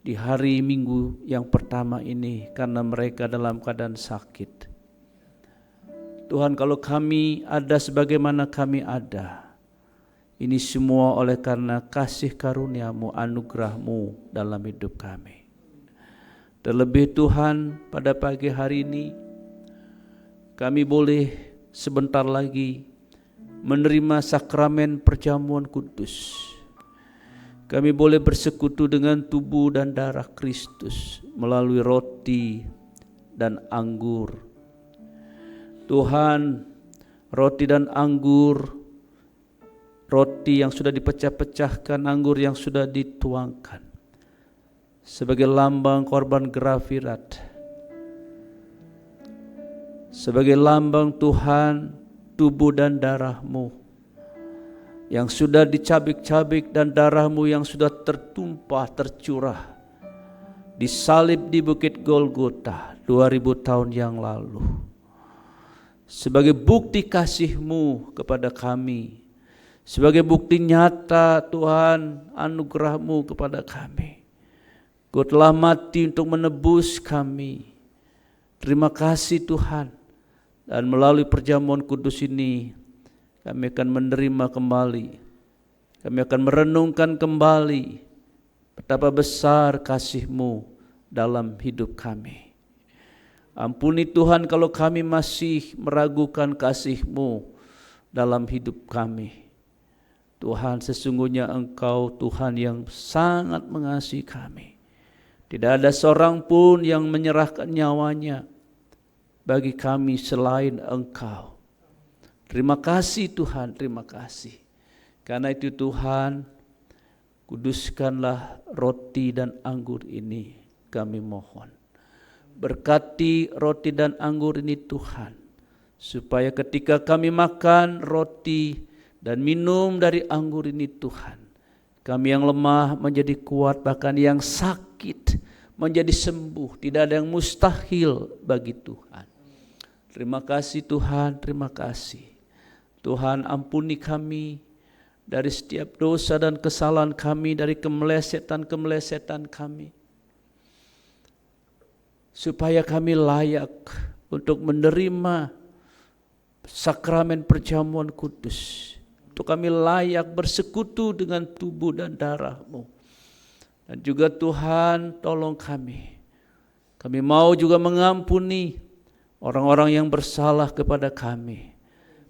di hari Minggu yang pertama ini karena mereka dalam keadaan sakit. Tuhan, kalau kami ada sebagaimana kami ada, ini semua oleh karena kasih karunia-Mu, anugerah-Mu dalam hidup kami. Terlebih Tuhan, pada pagi hari ini kami boleh sebentar lagi menerima sakramen perjamuan kudus. Kami boleh bersekutu dengan tubuh dan darah Kristus melalui roti dan anggur. Tuhan, roti dan anggur, roti yang sudah dipecah-pecahkan, anggur yang sudah dituangkan, sebagai lambang korban grafirat, sebagai lambang Tuhan, tubuh dan darah-Mu yang sudah dicabik-cabik dan darah-Mu yang sudah tertumpah, tercurah, disalib di Bukit Golgota 2000 tahun yang lalu, sebagai bukti kasih-Mu kepada kami, sebagai bukti nyata Tuhan anugerah-Mu kepada kami. Kau telah mati untuk menebus kami. Terima kasih Tuhan. Dan melalui perjamuan kudus ini kami akan menerima kembali, kami akan merenungkan kembali betapa besar kasih-Mu dalam hidup kami. Ampuni Tuhan kalau kami masih meragukan kasih-Mu dalam hidup kami. Tuhan, sesungguhnya Engkau Tuhan yang sangat mengasihi kami. Tidak ada seorang pun yang menyerahkan nyawanya bagi kami selain Engkau. Terima kasih Tuhan, terima kasih. Karena itu Tuhan, kuduskanlah roti dan anggur ini, kami mohon. Berkati roti dan anggur ini Tuhan, supaya ketika kami makan roti dan minum dari anggur ini Tuhan, kami yang lemah menjadi kuat, bahkan yang sakit menjadi sembuh. Tidak ada yang mustahil bagi Tuhan. Terima kasih Tuhan, terima kasih. Tuhan, ampuni kami dari setiap dosa dan kesalahan kami, dari kemelesetan-kemelesetan kami, supaya kami layak untuk menerima sakramen perjamuan kudus, untuk kami layak bersekutu dengan tubuh dan darah-Mu. Dan juga Tuhan, tolong kami mau juga mengampuni orang-orang yang bersalah kepada kami,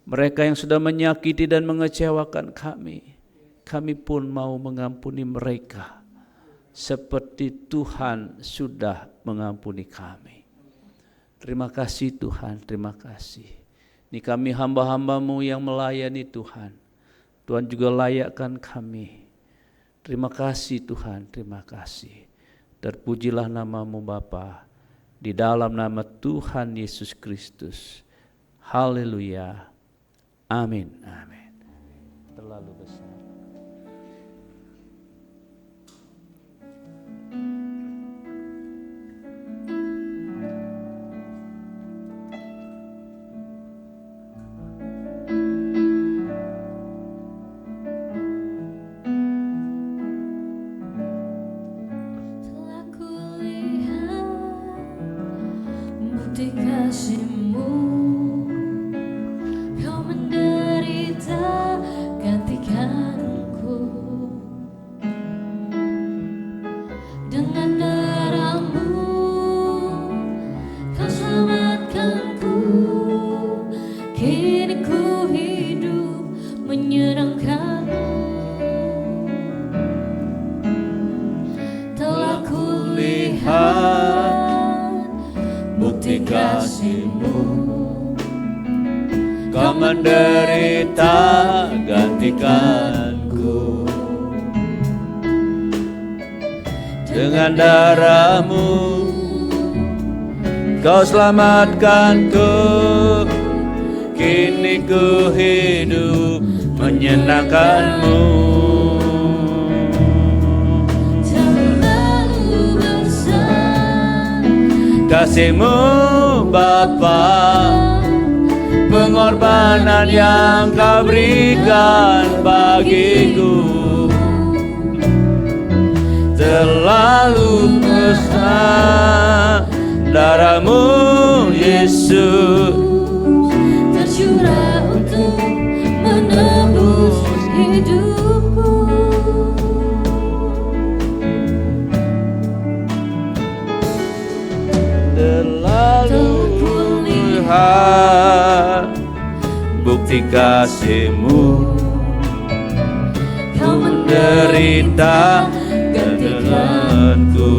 mereka yang sudah menyakiti dan mengecewakan kami. Kami pun mau mengampuni mereka seperti Tuhan sudah mengampuni kami. Terima kasih Tuhan, terima kasih. Ini kami hamba-hamba-Mu yang melayani Tuhan. Tuhan juga layakkan kami. Terima kasih Tuhan, terima kasih. Terpujilah nama-Mu Bapa, di dalam nama Tuhan Yesus Kristus. Haleluya. Amin. Amin. Terlalu besar. Menderita gantikanku, dengan darah-Mu Kau selamatkanku. Kini ku hidup menyenangkan-Mu. Terlalu besar kasih-Mu Bapa, pengorbanan yang Kau berikan bagiku terlalu besar. Darah-Mu Yesus tercurah untuk menebus hidupku. Terlalu lihat bukti kasih-Mu. Kau menderita gantikanku,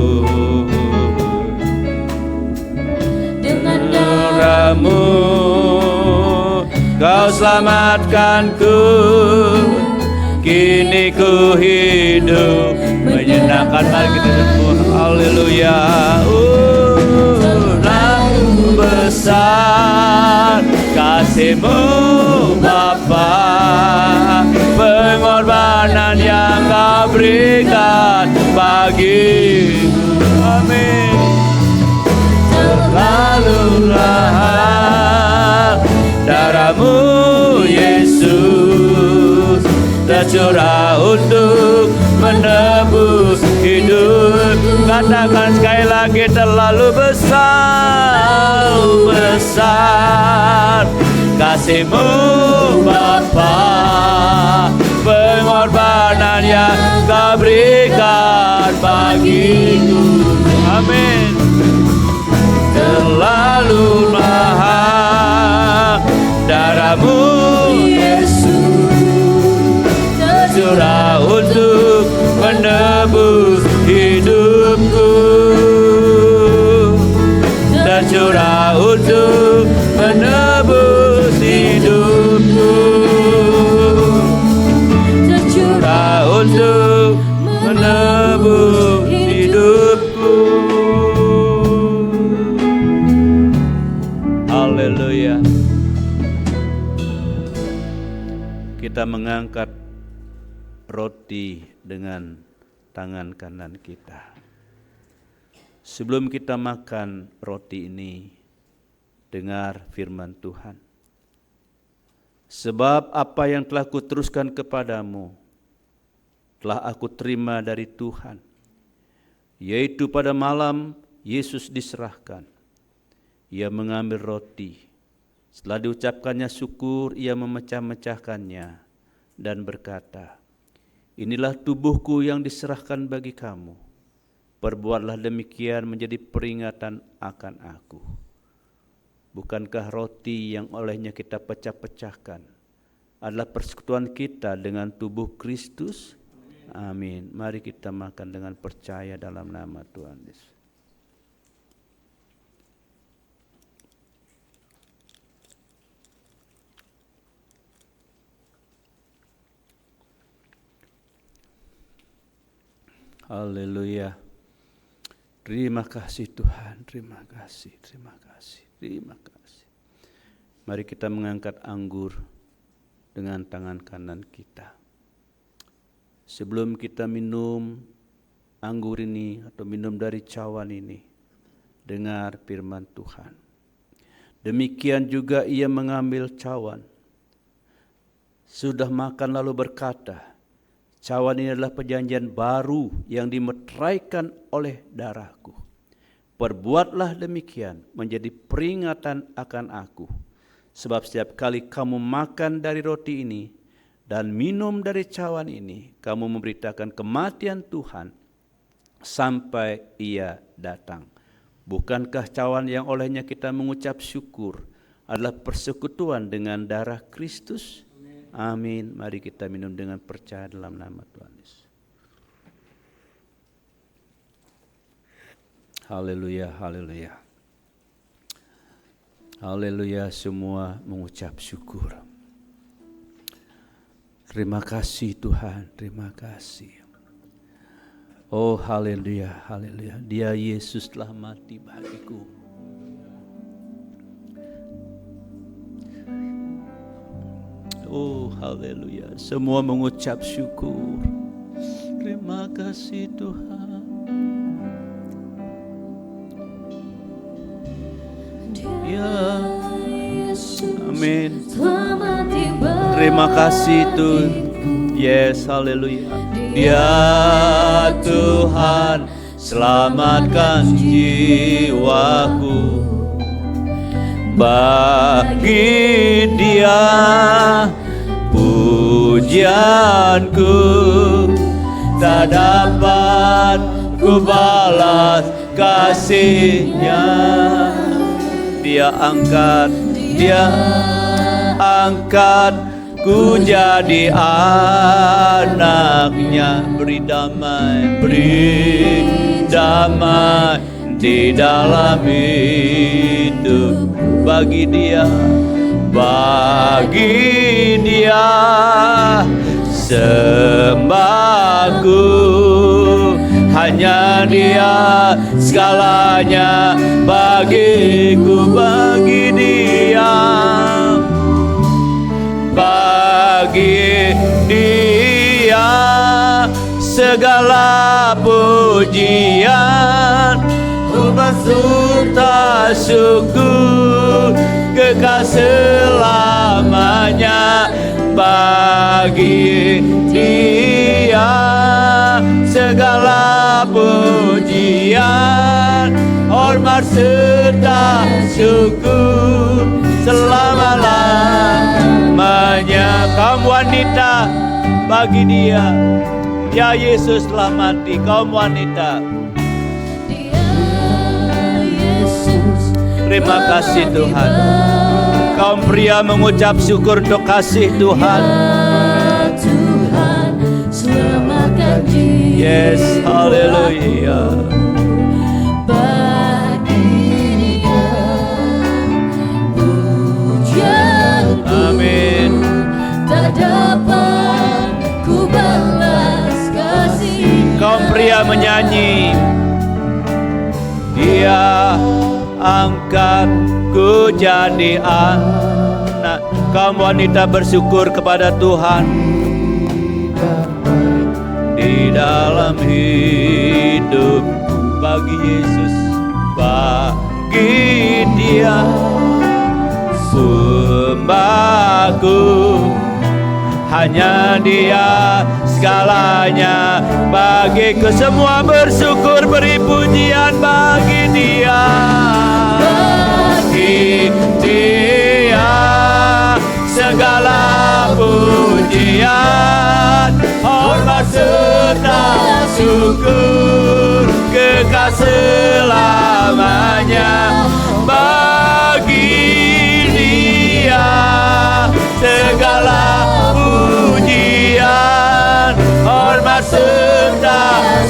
dengan darah-Mu Kau selamatkanku. Kini ku hidup menyenangkan. Mari kita sembah. Haleluya. Terlalu besar kasih-Mu Bapa, pengorbanan yang Kau berikan bagiku. Amin. Terlalu lahir darah-Mu Yesus tercurah untuk menebus hidup. Katakan sekali lagi, terlalu besar, besar kasih-Mu Bapa, pengorbanan yang Kau berikan bagiku. Amin. Terlalu mahal darah-Mu Yesus kita mengangkat roti dengan tangan kanan kita. Sebelum kita makan roti ini, dengar firman Tuhan. Sebab apa yang telah kuteruskan kepadamu, telah aku terima dari Tuhan, yaitu pada malam Yesus diserahkan, Ia mengambil roti. Setelah diucapkannya syukur, Ia memecah-mecahkannya dan berkata, inilah tubuhku yang diserahkan bagi kamu. Perbuatlah demikian menjadi peringatan akan aku. Bukankah roti yang olehnya kita pecah-pecahkan adalah persekutuan kita dengan tubuh Kristus? Amin. Mari kita makan dengan percaya dalam nama Tuhan Yesus. Haleluya. Terima kasih Tuhan, terima kasih, terima kasih, terima kasih. Mari kita mengangkat anggur dengan tangan kanan kita. Sebelum kita minum anggur ini atau minum dari cawan ini, dengar firman Tuhan. Demikian juga Ia mengambil cawan. Sudah makan lalu berkata, cawan ini adalah perjanjian baru yang dimeteraikan oleh darahku. Perbuatlah demikian menjadi peringatan akan aku. Sebab setiap kali kamu makan dari roti ini dan minum dari cawan ini, kamu memberitakan kematian Tuhan sampai Ia datang. Bukankah cawan yang olehnya kita mengucap syukur adalah persekutuan dengan darah Kristus? Amin. Mari kita minum dengan percaya dalam nama Tuhan Yesus. Haleluya, haleluya. Haleluya, semua mengucap syukur. Terima kasih Tuhan, terima kasih. Oh haleluya, haleluya. Dia Yesus telah mati bagiku. Oh haleluya, semua mengucap syukur. Terima kasih Tuhan. Ya, amin. Terima kasih Tuhan. Yes, haleluya. Dia Tuhan selamatkan jiwaku. Bagi Dia pujianku tak dapat ku balas kasih-Nya. Dia angkat ku jadi anak-Nya. Beri damai di dalam hidup. Bagi Dia sembahku. Hanya Dia segalanya bagiku. Bagi Dia segala pujian. Berserta syukur kekal selamanya. Bagi Dia segala pujian, hormat serta syukur selama-lamanya. Kaum wanita, bagi Dia, ya Yesus telah mati. Kaum wanita, terima kasih Tuhan. Kaum pria mengucap syukur untuk kasih Tuhan. Tuhan selamatkan jiwa. Yes, haleluya. Bagi Dia pujianku. Amin. Tak dapat ku balas kasih. Kaum pria menyanyi. Dia angkat ku jadi anak. kaum wanita bersyukur kepada Tuhan di dalam hidup. Bagi Yesus, bagi Dia sembahku, hanya Dia segalanya. Bagiku semua bersyukur, beri pujian bagi Dia. Bagi Dia segala pujian, hormat serta syukur, kekal selamanya. Bagi Dia segala pujian, hormat serta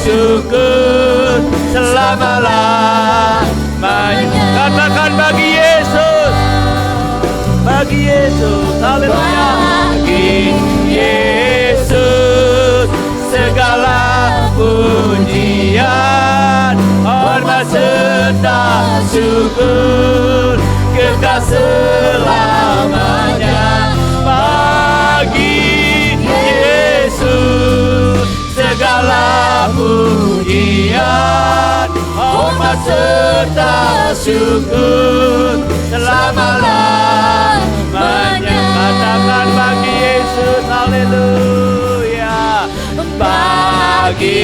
syukur selama-lamanya. Katakan bagi Yesus, bagi Yesus, haleluya. Bagi Yesus segala pujian, hormat serta syukur, kekal selamanya. Bagi Yesus segala pujian, hormat serta syukur selama-lamanya. Katakan bagi Yesus, haleluya. Bagi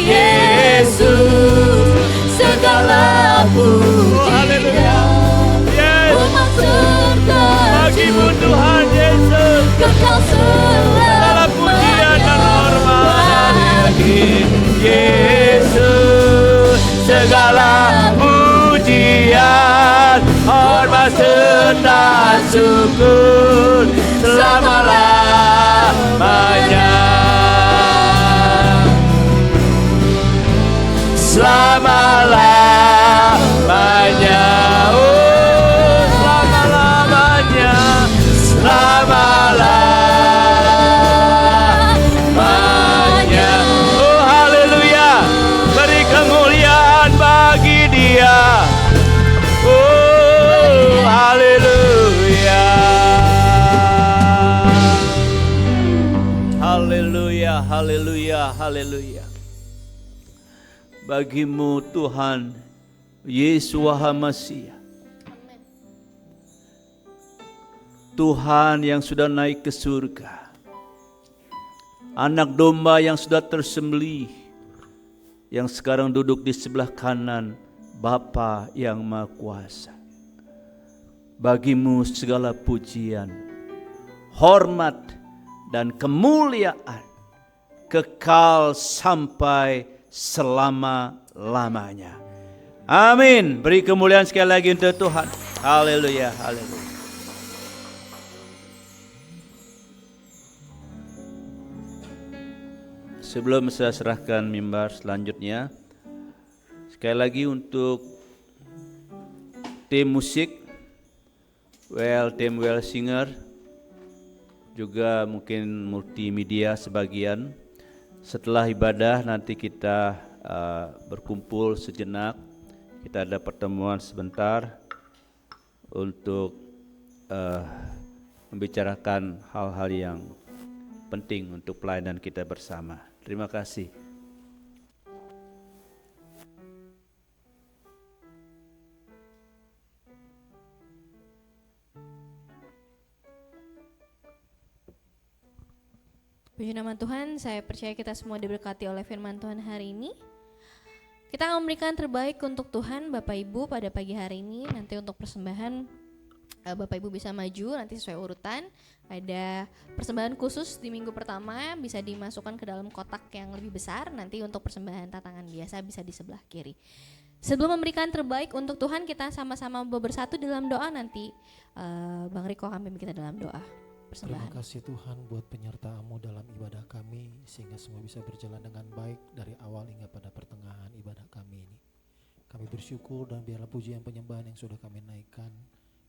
Yesus segala pujian, hormat serta bagimu Tuhan Yesus, kekal segala pujian dan hormat. Bagi Yesus segala pujian, hormat serta syukur selama-lamanya. Selama-lamanya, oh selama-lamanya, selama-lamanya. Oh haleluya, beri kemuliaan bagi Dia. Oh haleluya, haleluya, haleluya, haleluya. Bagimu Tuhan Yeshua HaMashiach, Tuhan yang sudah naik ke surga, anak domba yang sudah tersembelih, yang sekarang duduk di sebelah kanan Bapa yang Maha Kuasa. Bagimu segala pujian, hormat dan kemuliaan kekal sampai selama-lamanya. Amin. Beri kemuliaan sekali lagi untuk Tuhan. Haleluya, haleluya. Sebelum saya serahkan mimbar selanjutnya, sekali lagi untuk tim musik, tim well singer, juga mungkin multimedia sebagian. Setelah ibadah nanti kita berkumpul sejenak, kita ada pertemuan sebentar untuk membicarakan hal-hal yang penting untuk pelayanan kita bersama. Terima kasih. Puji nama Tuhan, saya percaya kita semua diberkati oleh firman Tuhan hari ini. Kita akan memberikan terbaik untuk Tuhan, Bapak Ibu, pada pagi hari ini. Nanti untuk persembahan, Bapak Ibu bisa maju nanti sesuai urutan. Ada persembahan khusus di minggu pertama, bisa dimasukkan ke dalam kotak yang lebih besar. Nanti untuk persembahan tatangan biasa bisa di sebelah kiri. Sebelum memberikan terbaik untuk Tuhan, kita sama-sama bersatu dalam doa nanti. Bang Riko akan pimpin kita dalam doa. Terima kasih Tuhan buat penyertaan-Mu dalam ibadah kami, sehingga semua bisa berjalan dengan baik dari awal hingga pada pertengahan ibadah kami ini. Kami bersyukur dan biarlah pujian penyembahan yang sudah kami naikkan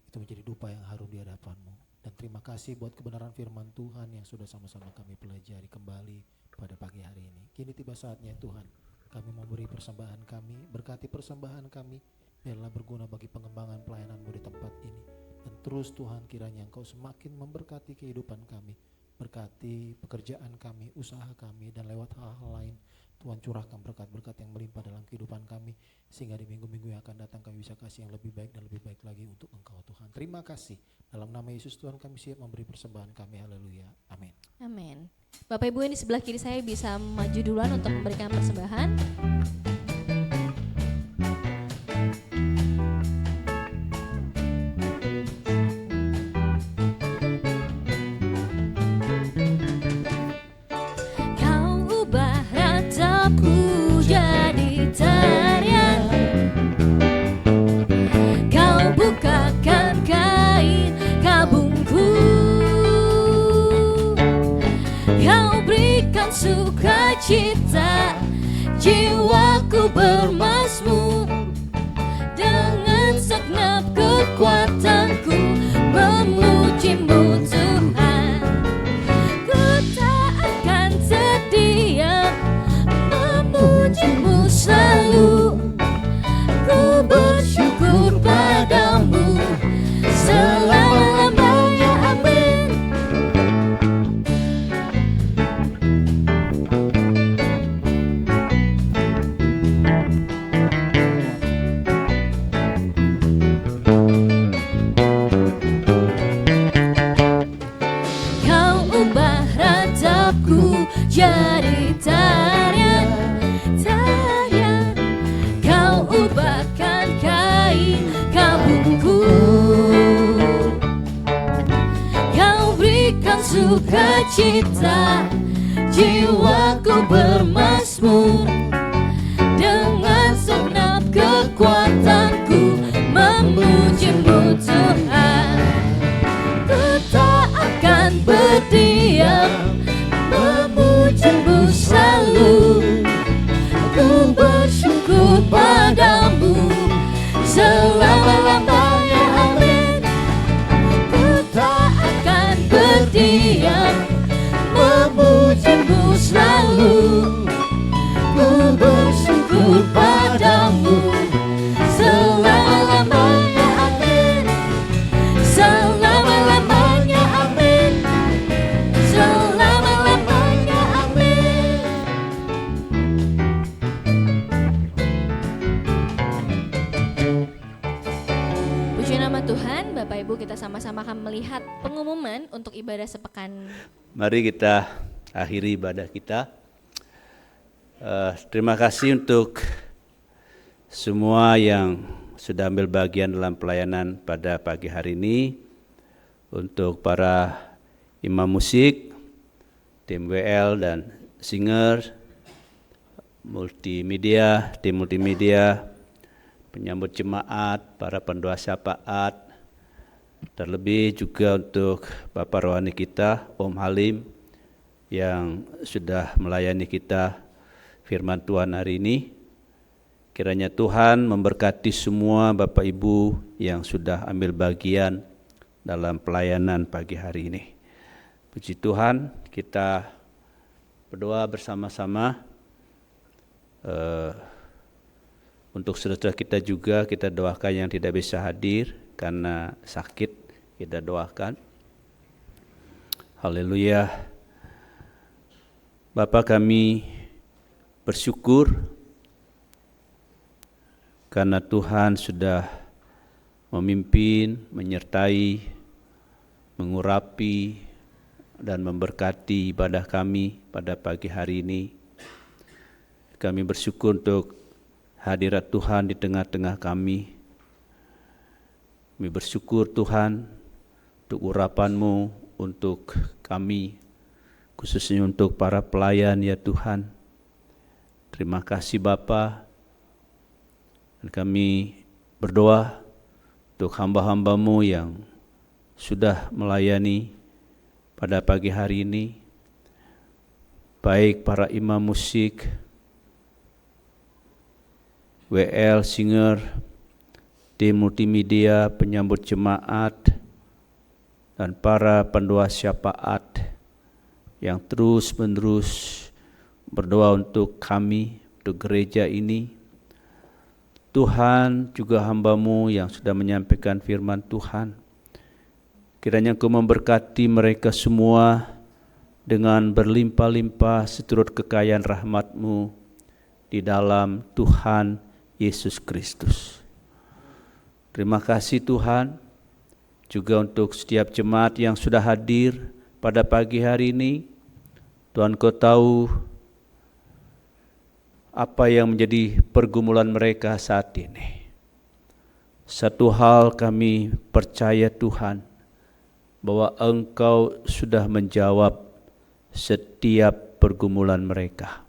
itu menjadi dupa yang harum di hadapan-Mu. Dan terima kasih buat kebenaran firman Tuhan yang sudah sama-sama kami pelajari kembali pada pagi hari ini. Kini tiba saatnya Tuhan, kami mau beri persembahan kami, berkati persembahan kami, biarlah berguna bagi pengembangan pelayanan-Mu di tempat ini. Dan terus Tuhan kiranya Engkau semakin memberkati kehidupan kami, berkati pekerjaan kami, usaha kami, dan lewat hal-hal lain Tuhan curahkan berkat-berkat yang melimpah dalam kehidupan kami, sehingga di minggu-minggu yang akan datang kami bisa kasih yang lebih baik dan lebih baik lagi untuk Engkau Tuhan. Terima kasih. Dalam nama Yesus Tuhan kami siap memberi persembahan kami. Haleluya. Amin. Amin. Bapak Ibu yang di sebelah kiri saya bisa maju duluan untuk memberikan persembahan. Sukacita, jiwaku bermazmur, dengan segenap kekuatanku memuji-Mu Tuhan. Ku tak akan terdiam, memuji-Mu selalu. Ku bersyukur padamu selama-lamanya. Amin. Jadi tarian, tarian, Kau ubahkan kain kabungku. Kau berikan sukacita, jiwaku bermazmur, dengan segenap kekuatanku memuji-Mu Tuhan. Ku tak akan berdiam, memuji-Mu selalu. Ku bersyukur padamu selama-lamanya. Amin. Ku tak akan berdiam, memuji-Mu selalu. Ku bersyukur padamu selama-lamanya. Amin. Selama-lamanya. Amin. Selama-lamanya. Amin. Puji nama Tuhan. Bapak Ibu, kita sama-sama akan melihat pengumuman untuk ibadah sepekan. Mari kita akhiri ibadah kita. Terima kasih untuk semua yang sudah ambil bagian dalam pelayanan pada pagi hari ini. Untuk para imam musik, tim WL dan singer, tim multimedia, penyambut jemaat, para pendoa syafaat, terlebih juga untuk Bapak Rohani kita, Om Halim, yang sudah melayani kita firman Tuhan hari ini. Kiranya Tuhan memberkati semua Bapak Ibu yang sudah ambil bagian dalam pelayanan pagi hari ini. Puji Tuhan, kita berdoa bersama-sama. Untuk saudara kita juga kita doakan yang tidak bisa hadir karena sakit, kita doakan. Haleluya. Bapa, kami bersyukur karena Tuhan sudah memimpin, menyertai, mengurapi, dan memberkati ibadah kami pada pagi hari ini. Kami bersyukur untuk hadirat Tuhan di tengah-tengah kami. Kami bersyukur Tuhan untuk urapan-Mu untuk kami, khususnya untuk para pelayan ya Tuhan. Terima kasih Bapa. Dan kami berdoa untuk hamba-hamba-Mu yang sudah melayani pada pagi hari ini, baik para imam musik, WL, singer, tim multimedia, penyambut jemaat, dan para pendoa syafaat yang terus-menerus berdoa untuk kami, untuk gereja ini. Tuhan, juga hamba-Mu yang sudah menyampaikan firman Tuhan, Kiranya Engkau memberkati mereka semua dengan berlimpah-limpah seturut kekayaan rahmat-Mu di dalam Tuhan Yesus Kristus. Terima kasih Tuhan, juga untuk setiap jemaat yang sudah hadir pada pagi hari ini. Tuhan, Kau tahu apa yang menjadi pergumulan mereka saat ini. Satu hal kami percaya Tuhan, bahwa Engkau sudah menjawab setiap pergumulan mereka.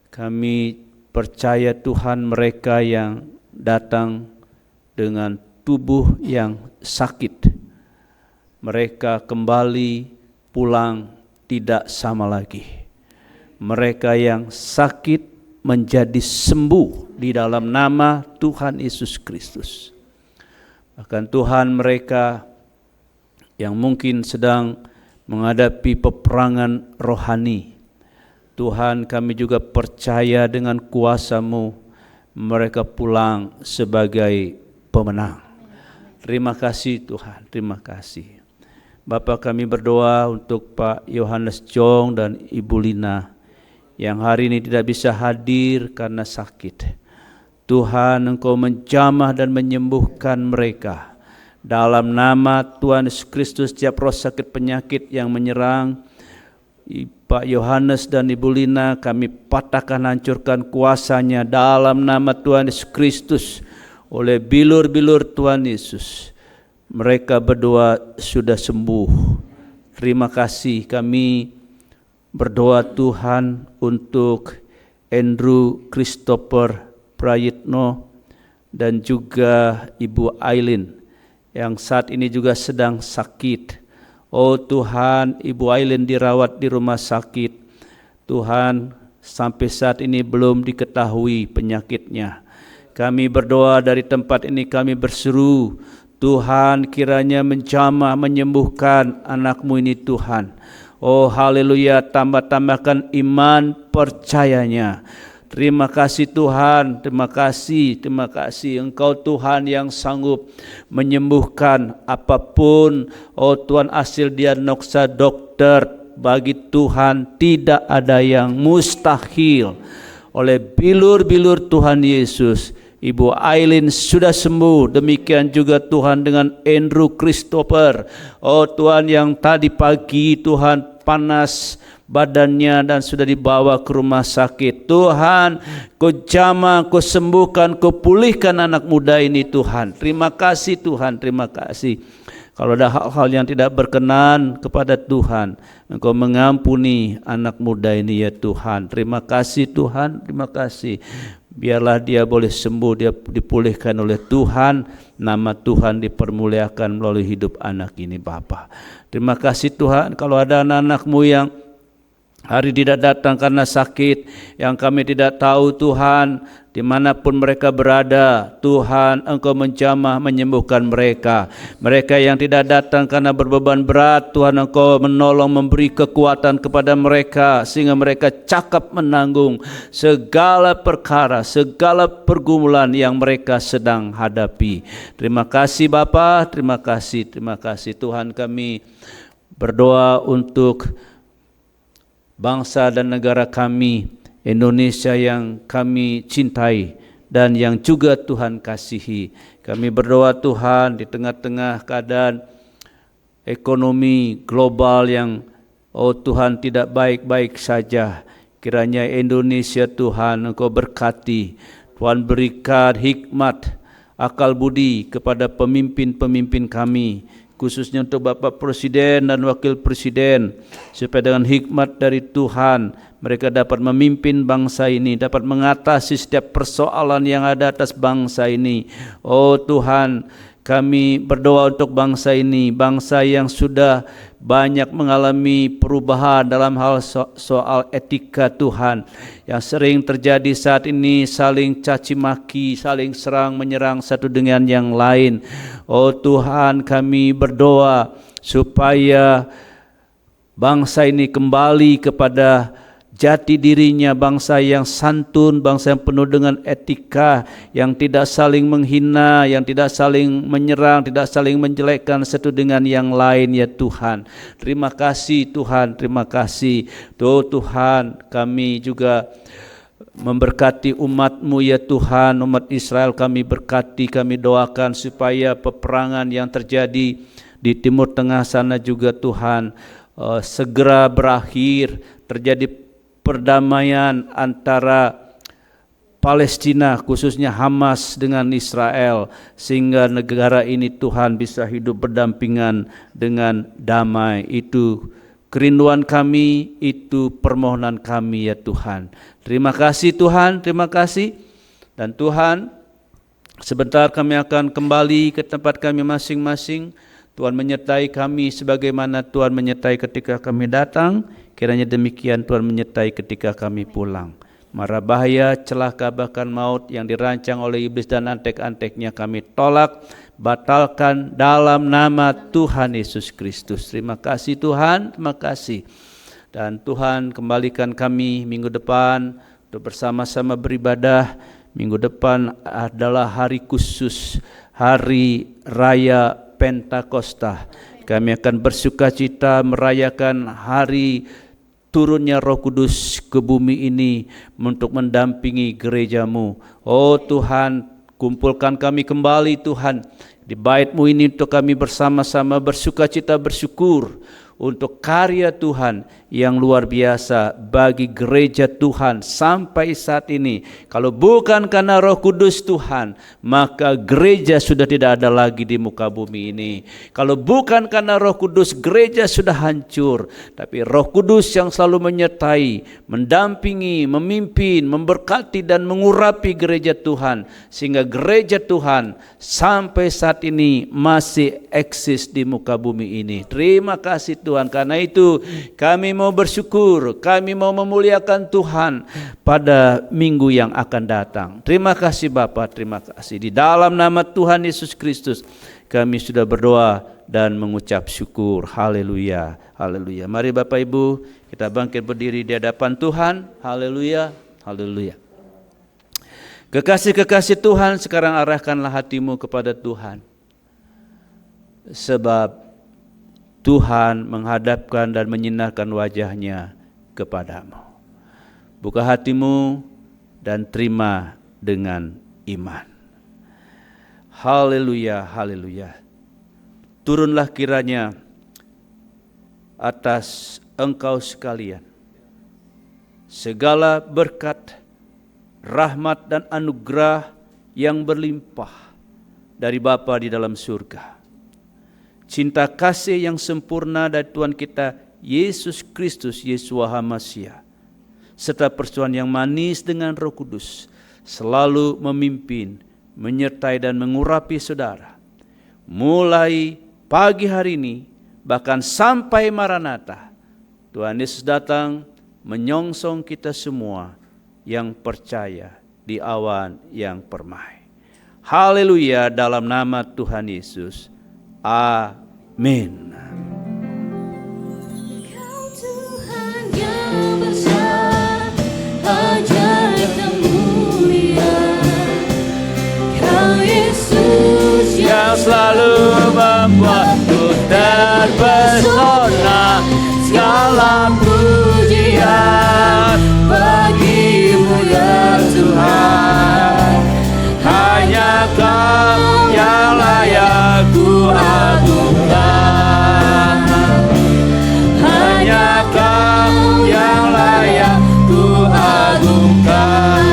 Kami percaya Tuhan, mereka yang datang dengan tubuh yang sakit, mereka kembali pulang tidak sama lagi. Mereka yang sakit menjadi sembuh di dalam nama Tuhan Yesus Kristus. Bahkan Tuhan, mereka yang mungkin sedang menghadapi peperangan rohani, Tuhan, kami juga percaya dengan kuasa-Mu mereka pulang sebagai pemenang. Terima kasih Tuhan, terima kasih. Bapa, kami berdoa untuk Pak Yohanes Jong dan Ibu Lina yang hari ini tidak bisa hadir karena sakit. Tuhan, Engkau menjamah dan menyembuhkan mereka. Dalam nama Tuhan Yesus Kristus, setiap roh sakit penyakit yang menyerang Pak Yohanes dan Ibu Lina, kami patahkan, hancurkan kuasanya dalam nama Tuhan Yesus Kristus. Oleh bilur-bilur Tuhan Yesus, mereka berdua sudah sembuh. Terima kasih. Kami berdoa Tuhan untuk Andrew Christopher Prayitno dan juga Ibu Aileen yang saat ini juga sedang sakit. Oh Tuhan, Ibu Aileen dirawat di rumah sakit. Tuhan, sampai saat ini belum diketahui penyakitnya. Kami berdoa dari tempat ini, kami berseru, Tuhan kiranya menjamah menyembuhkan anakmu ini Tuhan. Oh haleluya, tambah-tambahkan iman percayanya. Terima kasih Tuhan, terima kasih Engkau Tuhan yang sanggup menyembuhkan apapun. Oh Tuhan, hasil diagnosa dokter, bagi Tuhan tidak ada yang mustahil. Oleh bilur-bilur Tuhan Yesus, Ibu Aileen sudah sembuh. Demikian juga Tuhan dengan Andrew Christopher. Oh Tuhan, yang tadi pagi Tuhan panas badannya dan sudah dibawa ke rumah sakit. Tuhan, Kau jamah, Kau sembuhkan, Kau pulihkan anak muda ini Tuhan. Terima kasih Tuhan, terima kasih. Kalau ada hal-hal yang tidak berkenan kepada Tuhan, Engkau mengampuni anak muda ini ya Tuhan. Terima kasih Tuhan, terima kasih. Biarlah dia boleh sembuh, dia dipulihkan oleh Tuhan. Nama Tuhan dipermuliakan melalui hidup anak ini Bapa. Terima kasih Tuhan. Kalau ada anak-anak-Mu yang hari tidak datang karena sakit, yang kami tidak tahu Tuhan, dimanapun mereka berada, Tuhan Engkau menjamah menyembuhkan mereka. Mereka yang tidak datang karena berbeban berat, Tuhan Engkau menolong, memberi kekuatan kepada mereka, sehingga mereka cakap menanggung segala perkara, segala pergumulan yang mereka sedang hadapi. Terima kasih Bapa, terima kasih Tuhan. Kami berdoa untuk bangsa dan negara kami, Indonesia yang kami cintai dan yang juga Tuhan kasihi. Kami berdoa Tuhan, di tengah-tengah keadaan ekonomi global yang Tuhan tidak baik-baik saja, kiranya Indonesia Tuhan Engkau berkati. Tuhan berikan hikmat, akal budi kepada pemimpin-pemimpin kami, khususnya untuk Bapak Presiden dan Wakil Presiden, supaya dengan hikmat dari Tuhan mereka dapat memimpin bangsa ini, dapat mengatasi setiap persoalan yang ada atas bangsa ini. Oh Tuhan, kami berdoa untuk bangsa ini, bangsa yang sudah banyak mengalami perubahan dalam hal soal etika Tuhan, yang sering terjadi saat ini, saling caci maki, saling serang menyerang satu dengan yang lain. Oh Tuhan, kami berdoa supaya bangsa ini kembali kepada jati dirinya, bangsa yang santun, bangsa yang penuh dengan etika, yang tidak saling menghina, yang tidak saling menyerang, tidak saling menjelekkan satu dengan yang lain ya Tuhan. Terima kasih Tuhan, terima kasih. Tuhan, kami juga memberkati umat-Mu ya Tuhan, umat Israel kami berkati, kami doakan supaya peperangan yang terjadi di Timur Tengah sana juga Tuhan segera berakhir, terjadi perdamaian antara Palestina khususnya Hamas dengan Israel, sehingga negara ini Tuhan bisa hidup berdampingan dengan damai. Itu kerinduan kami, itu permohonan kami ya Tuhan. Terima kasih Tuhan, terima kasih. Dan Tuhan, sebentar kami akan kembali ke tempat kami masing-masing. Tuhan menyertai kami sebagaimana Tuhan menyertai ketika kami datang. Kiranya demikian Tuhan menyertai ketika kami pulang. Mara bahaya, celaka, bahkan maut yang dirancang oleh iblis dan antek-anteknya kami tolak, batalkan dalam nama Tuhan Yesus Kristus. Terima kasih Tuhan, terima kasih. Dan Tuhan kembalikan kami minggu depan untuk bersama-sama beribadah. Minggu depan adalah hari khusus, hari raya Pentakosta. Kami akan bersukacita merayakan hari turunnya Roh Kudus ke bumi ini untuk mendampingi gereja-Mu. Oh Tuhan, kumpulkan kami kembali Tuhan di bait-Mu ini untuk kami bersama-sama bersukacita bersyukur untuk karya Tuhan yang luar biasa bagi gereja Tuhan sampai saat ini. Kalau bukan karena Roh Kudus Tuhan, maka gereja sudah tidak ada lagi di muka bumi ini. Kalau bukan karena Roh Kudus, gereja sudah hancur. Tapi Roh Kudus yang selalu menyertai, mendampingi, memimpin, memberkati dan mengurapi gereja Tuhan, sehingga gereja Tuhan sampai saat ini masih eksis di muka bumi ini. Terima kasih Tuhan. Karena itu kami mau bersyukur, kami mau memuliakan Tuhan pada minggu yang akan datang. Terima kasih Bapa, terima kasih. Di dalam nama Tuhan Yesus Kristus kami sudah berdoa dan mengucap syukur. Haleluya, haleluya. Mari Bapak Ibu kita bangkit berdiri di hadapan Tuhan. Haleluya, haleluya. Kekasih-kekasih Tuhan, sekarang arahkanlah hatimu kepada Tuhan. Sebab Tuhan menghadapkan dan menyinarkan wajahnya kepadamu. Buka hatimu dan terima dengan iman. Haleluya, haleluya. Turunlah kiranya atas engkau sekalian segala berkat, rahmat dan anugerah yang berlimpah dari Bapa di dalam surga. Cinta kasih yang sempurna dari Tuhan kita Yesus Kristus, Yeshua HaMashiach, serta persekutuan yang manis dengan Roh Kudus selalu memimpin, menyertai dan mengurapi saudara. Mulai pagi hari ini bahkan sampai Maranatha, Tuhan Yesus datang menyongsong kita semua yang percaya di awan yang permai. Haleluya, dalam nama Tuhan Yesus. Amin. Kau Tuhan yang besar, ajaib dan mulia. Kau Yesus Yang selalu membuatku terpesona. Segala pujian bagimu ya Tuhan. Hanya Kau yang layak ku agungkan. Hanya Kau yang layak ku agungkan.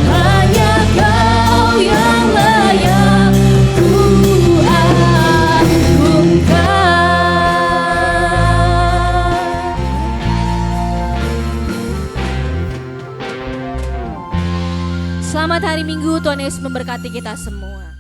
hanya Kau yang layak ku agungkan. Selamat hari Minggu, Tuhan Yesus memberkati kita semua.